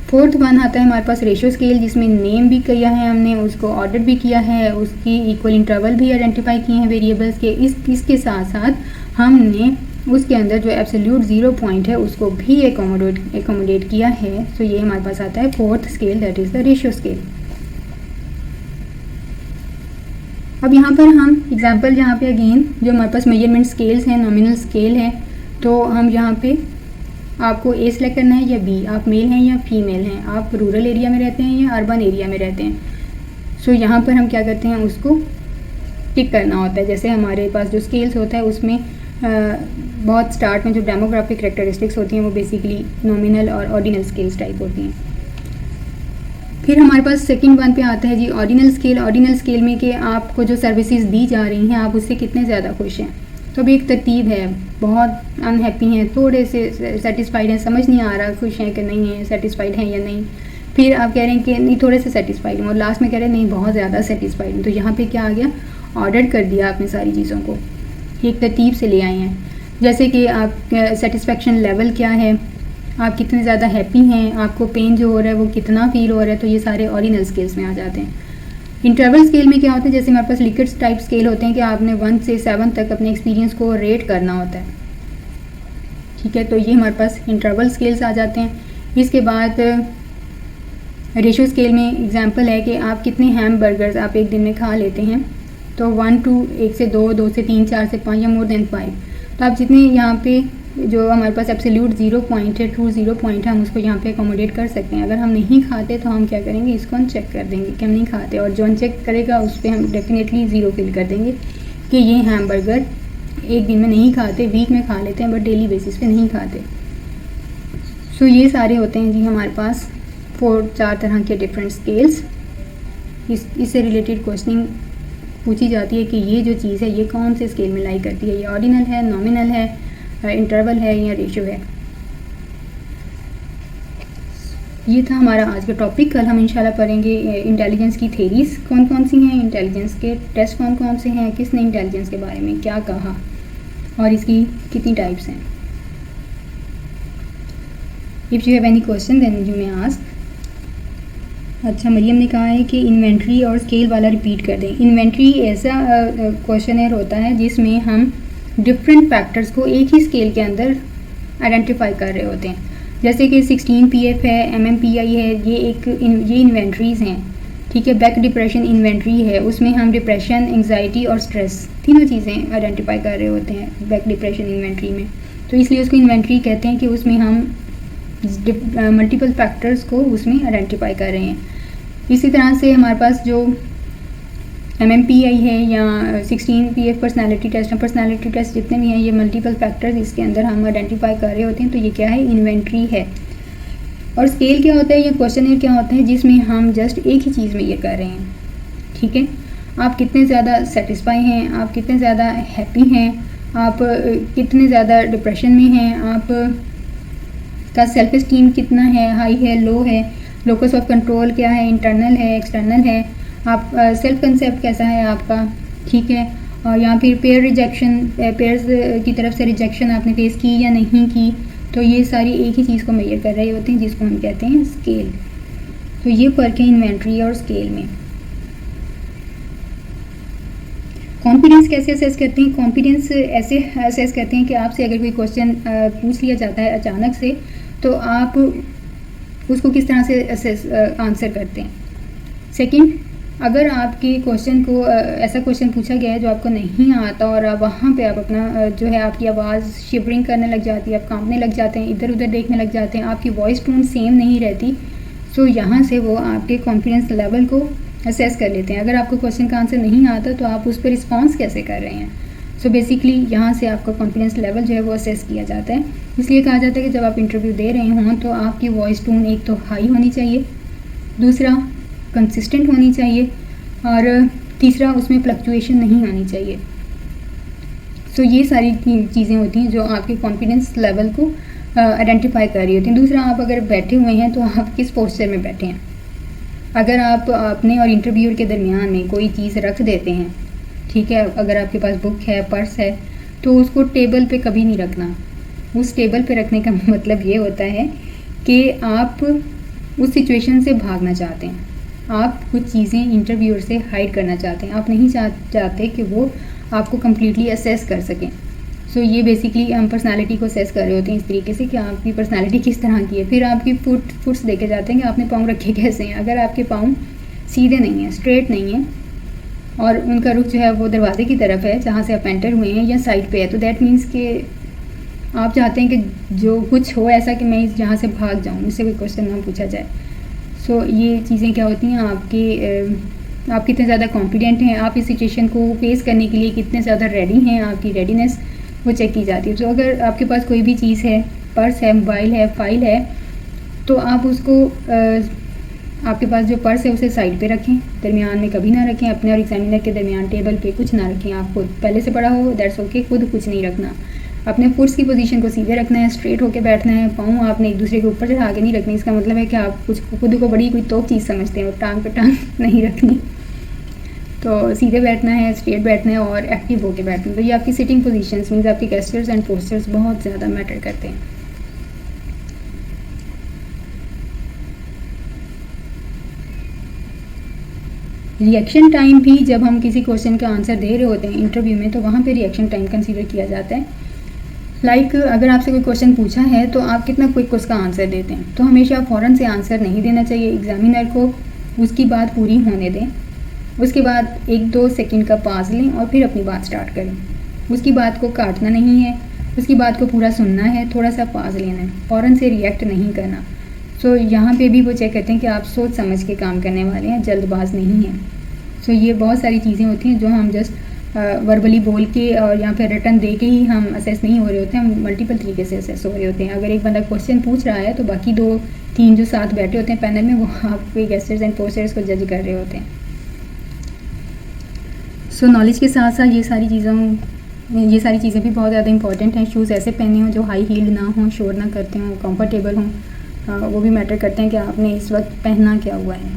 Speaker 1: फोर्थ वन आता है हमारे पास रेशियो स्केल, जिसमें नेम भी किया है हमने, उसको ऑर्डर भी किया है, उसकी इक्वल इंटरवल भी आइडेंटिफाई किए हैं वेरिएबल्स के। इसके साथ साथ हमने उसके अंदर जो एब्सोल्यूट 0 पॉइंट है उसको भी एकोमोडेट किया है। तो ये हमारे पास आता है fourth scale, that is the ratio scale. अब यहाँ पर हम एग्जांपल, जहाँ पे अगेन जो हमारे पास मेजरमेंट स्केल्स हैं, नॉमिनल स्केल है, तो हम यहाँ पे आपको ए सेलेक्ट करना है या बी, आप मेल हैं या फीमेल हैं, आप रूरल एरिया में रहते हैं या अर्बन एरिया में रहते हैं। सो यहाँ पर हम क्या करते हैं, उसको टिक करना होता है। जैसे हमारे पास जो स्केल्स होता है उसमें बहुत स्टार्ट में जो डेमोग्राफिक कैरेक्टरिस्टिक्स होती हैं वो बेसिकली नॉमिनल और ऑर्डिनल स्केल्स टाइप होती हैं। फिर हमारे पास सेकंड वन पे आता है जी ऑर्डिनल स्केल। ऑर्डिनल स्केल में कि आपको जो सर्विसेज दी जा रही हैं आप उससे कितने ज़्यादा खुश हैं। तो अभी एक तरतीब है, बहुत अनहैप्पी हैं, थोड़े से सेटिस्फाइड हैं, समझ नहीं आ रहा खुश हैं कि नहीं है, सेटिस्फाइड हैं या नहीं। फिर आप कह रहे हैं कि नहीं थोड़े से सेटिस्फाइड हैं, और लास्ट में कह रहे हैं नहीं बहुत ज़्यादा सेटिस्फाइड हैं। तो यहाँ पे क्या आ गया, ऑर्डर कर दिया आपने सारी चीज़ों को, एक तरतीब से ले आए हैं। जैसे कि आप सेटिस्फेक्शन लेवल क्या है, आप कितने ज़्यादा हैप्पी हैं, आपको पेन जो हो रहा है वो कितना फील हो रहा है, तो ये सारे ऑर्डिनल स्केल्स में आ जाते हैं। इंटरवल स्केल में क्या होता है, जैसे हमारे पास लिक्विड टाइप स्केल होते हैं कि आपने 1 से 7 तक अपने एक्सपीरियंस को रेट करना होता है, ठीक है। तो ये हमारे पास इंटरवल स्केल्स आ जाते हैं। इसके बाद रेशो स्केल में एग्जांपल है कि आप कितने हैमबर्गर्स आप एक दिन में खा लेते हैं, तो 1 से 2, 2 से 3, 4 से 5 या मोर देन 5। तो आप जितने यहाँ पे जो हमारे पास एब्सोल्यूट 0 पॉइंट है, ट्रू 0 पॉइंट है, हम उसको यहाँ पे अकोमोडेट कर सकते हैं। अगर हम नहीं खाते तो हम क्या करेंगे, इसको अनचेक कर देंगे कि हम नहीं खाते, और जो अनचेक करेगा उस पर हम डेफिनेटली 0 फिल कर देंगे कि ये हैमबर्गर एक दिन में नहीं खाते, वीक में खा लेते हैं बट डेली बेसिस पे नहीं खाते। सो ये सारे होते हैं जी हमारे पास 4 तरह के डिफरेंट स्केल्स। इससे रिलेटेड क्वेश्चनिंग पूछी जाती है कि ये जो चीज़ है ये कौन से स्केल में लाई करती है, ये ऑर्डिनल है, नॉमिनल है, इंटरवल है या रेशियो है। ये था हमारा आज का टॉपिक। कल हम इंशाल्लाह पढ़ेंगे इंटेलिजेंस की थेरीज़ कौन कौन सी हैं, इंटेलिजेंस के टेस्ट कौन कौन से हैं, किसने इंटेलिजेंस के बारे में क्या कहा और इसकी कितनी टाइप्स हैं। If you have any question then you may ask. अच्छा, मरियम ने कहा है कि इन्वेंट्री और स्केल वाला रिपीट कर दें। इन्वेंट्री ऐसा क्वेश्चनर होता है जिसमें हम डिफरेंट फैक्टर्स को एक ही स्केल के अंदर आइडेंटिफाई कर रहे होते हैं। जैसे कि 16 PF है, MMPI है, ये इन्वेंट्रीज़ हैं, ठीक है। बैक डिप्रेशन इन्वेंट्री है, उसमें हम डिप्रेशन, एंग्जाइटी और स्ट्रेस तीनों चीज़ें आइडेंटिफाई कर रहे होते हैं बैक डिप्रेशन इन्वेंट्री में। तो इसलिए उसको इन्वेंट्री कहते हैं कि उसमें हम मल्टीपल फैक्टर्स को उसमें आइडेंटिफाई कर रहे हैं। इसी तरह से हमारे पास जो MMPI है या 16 PF personality test, personality test जितने भी हैं ये मल्टीपल फैक्टर्स इसके अंदर हम आइडेंटिफाई कर रहे होते हैं। तो ये क्या है, इन्वेंट्री है। और स्केल क्या होता है, ये क्वेश्चनर क्या होता है जिसमें हम जस्ट एक ही चीज़ में ये कर रहे हैं, ठीक है। आप कितने ज़्यादा सेटिस्फाई हैं, आप कितने ज़्यादा हैप्पी हैं, आप कितने ज़्यादा डिप्रेशन में हैं, आप का सेल्फ इस्टीम कितना है, हाई है, लो है, लोकस ऑफ कंट्रोल क्या है, इंटरनल है, एक्सटर्नल है, आप सेल्फ कंसेप्ट कैसा है आपका, ठीक है। और यहाँ फिर पेयर रिजेक्शन, पेयर्स की तरफ से रिजेक्शन आपने फेस की या नहीं की, तो ये सारी एक ही चीज़ को मेजर कर रहे होते हैं जिसको हम कहते हैं स्केल। तो ये फ़र्क है इन्वेंट्री और स्केल में। कॉन्फिडेंस कैसे असेस करते हैं, कॉन्फिडेंस ऐसे असेस करते हैं कि आपसे अगर कोई क्वेश्चन पूछ लिया जाता है अचानक से, तो आप उसको किस तरह से असेस आंसर करते हैं। सेकंड, अगर आपके क्वेश्चन को ऐसा क्वेश्चन पूछा गया है जो आपको नहीं आता और आप वहाँ पे आप अपना जो है आपकी आवाज़ शिवरिंग करने लग जाती है, आप कांपने लग जाते हैं, इधर उधर देखने लग जाते हैं, आपकी वॉइस टोन सेम नहीं रहती, सो यहाँ से वो आपके कॉन्फिडेंस लेवल को असेस कर लेते हैं। अगर आपको क्वेश्चन का आंसर नहीं आता तो आप उस पर रिस्पॉन्स कैसे कर रहे हैं। सो बेसिकली यहाँ से आपका कॉन्फिडेंस लेवल जो है वो असेस किया जाता है। इसलिए कहा जाता है कि जब आप इंटरव्यू दे रहे हों तो आपकी वॉइस टोन एक तो हाई होनी चाहिए, दूसरा कंसिस्टेंट होनी चाहिए, और तीसरा उसमें फ्लक्चुएशन नहीं आनी चाहिए। सो ये सारी चीज़ें होती हैं जो आपके कॉन्फिडेंस लेवल को आइडेंटिफाई कर रही होती हैं। दूसरा, आप अगर बैठे हुए हैं तो आप किस पोस्चर में बैठे हैं। अगर आप अपने और इंटरव्यूअर के दरमियान में कोई चीज़ रख देते हैं, ठीक है, अगर आपके पास बुक है, पर्स है, तो उसको टेबल पे कभी नहीं रखना। उस टेबल पे रखने का मतलब ये होता है कि आप उस सिचुएशन से भागना चाहते हैं, आप कुछ चीज़ें इंटरव्यूअर से हाइड करना चाहते हैं, आप नहीं चाहते कि वो आपको कम्प्लीटली असेस कर सकें। सो ये बेसिकली हम पर्सनालिटी को असेस कर रहे होते हैं इस तरीके से कि आपकी पर्सनालिटी किस तरह की है। फिर आपकी फुट्स देखे जाते हैं कि आपने पाँव रखे कैसे हैं। अगर आपके पाँव सीधे नहीं हैं, स्ट्रेट नहीं हैं, और उनका रुख जो है वो दरवाजे की तरफ है जहाँ से आप एंटर हुए हैं, या साइड पे है, तो दैट मीन्स कि आप चाहते हैं कि जो कुछ हो ऐसा कि मैं जहाँ से भाग जाऊँ, मुझसे कोई क्वेश्चन ना पूछा जाए। सो ये चीज़ें क्या होती हैं, आप कितने ज़्यादा कॉन्फिडेंट हैं, आप इस सिचुएशन को फेस करने के लिए कितने ज़्यादा रेडी हैं, आपकी रेडीनेस वो चेक की जाती है। तो अगर आपके पास कोई भी चीज़ है, पर्स है, मोबाइल है, फाइल है, तो आप उसको आपके पास जो पर्स है उसे साइड पे रखें, दरमियान में कभी ना रखें। अपने और एग्जामिनर के दरमियान टेबल पे कुछ ना रखें। आप खुद पहले से पढ़ा हो दैट्स ओके, खुद कुछ नहीं रखना। अपने फुट्स की पोजीशन को सीधे रखना है, स्ट्रेट होकर बैठना है, पाँव आपने एक दूसरे के ऊपर चढ़ा के नहीं रखनी। इसका मतलब है कि आप कुछ खुद को बड़ी कोई तोप चीज़ समझते हैं और टांग पे टांग नहीं रखनी। तो सीधे बैठना है, स्ट्रेट बैठना है और एक्टिव होके बैठना है। तो ये आपकी सिटिंग पोजीशंस मीन्स आपकी गेस्चर्स एंड पोस्चर्स बहुत ज़्यादा मैटर करते हैं। रिएक्शन टाइम भी जब हम किसी क्वेश्चन का आंसर दे रहे होते हैं इंटरव्यू में, तो वहाँ पे रिएक्शन टाइम कंसीडर किया जाता है। लाइक अगर आपसे कोई क्वेश्चन पूछा है तो आप कितना क्विक उसका आंसर देते हैं। तो हमेशा फ़ौरन से आंसर नहीं देना चाहिए, एग्जामिनर को उसकी बात पूरी होने दें, उसके बाद 1-2 सेकंड का पास लें और फिर अपनी बात स्टार्ट करें। उसकी बात को काटना नहीं है, उसकी बात को पूरा सुनना है, थोड़ा सा पास लेना है, फ़ौरन से रिएक्ट नहीं करना। सो यहाँ पे भी वो चेक करते हैं कि आप सोच समझ के काम करने वाले हैं, जल्दबाज नहीं हैं। सो ये बहुत सारी चीज़ें होती हैं जो हम जस्ट वर्बली बोल के और या फिर रिटर्न दे के ही हम असेस नहीं हो रहे होते हैं, हम मल्टीपल तरीके से असेस हो रहे होते हैं। अगर एक बंदा क्वेश्चन पूछ रहा है तो बाकी 2-3 जो साथ बैठे होते हैं पैनल में, वो आपके गेस्टर्स एंड पोस्टर्स को जज कर रहे होते हैं। सो नॉलेज के साथ साथ ये सारी चीज़ें भी बहुत ज़्यादा इंपॉर्टेंट हैं। शूज़ ऐसे पहने हों जो हाई हील ना हों, शोर ना करते हों, कंफर्टेबल हों, वो भी मैटर करते हैं कि आपने इस वक्त पहनना क्या हुआ है।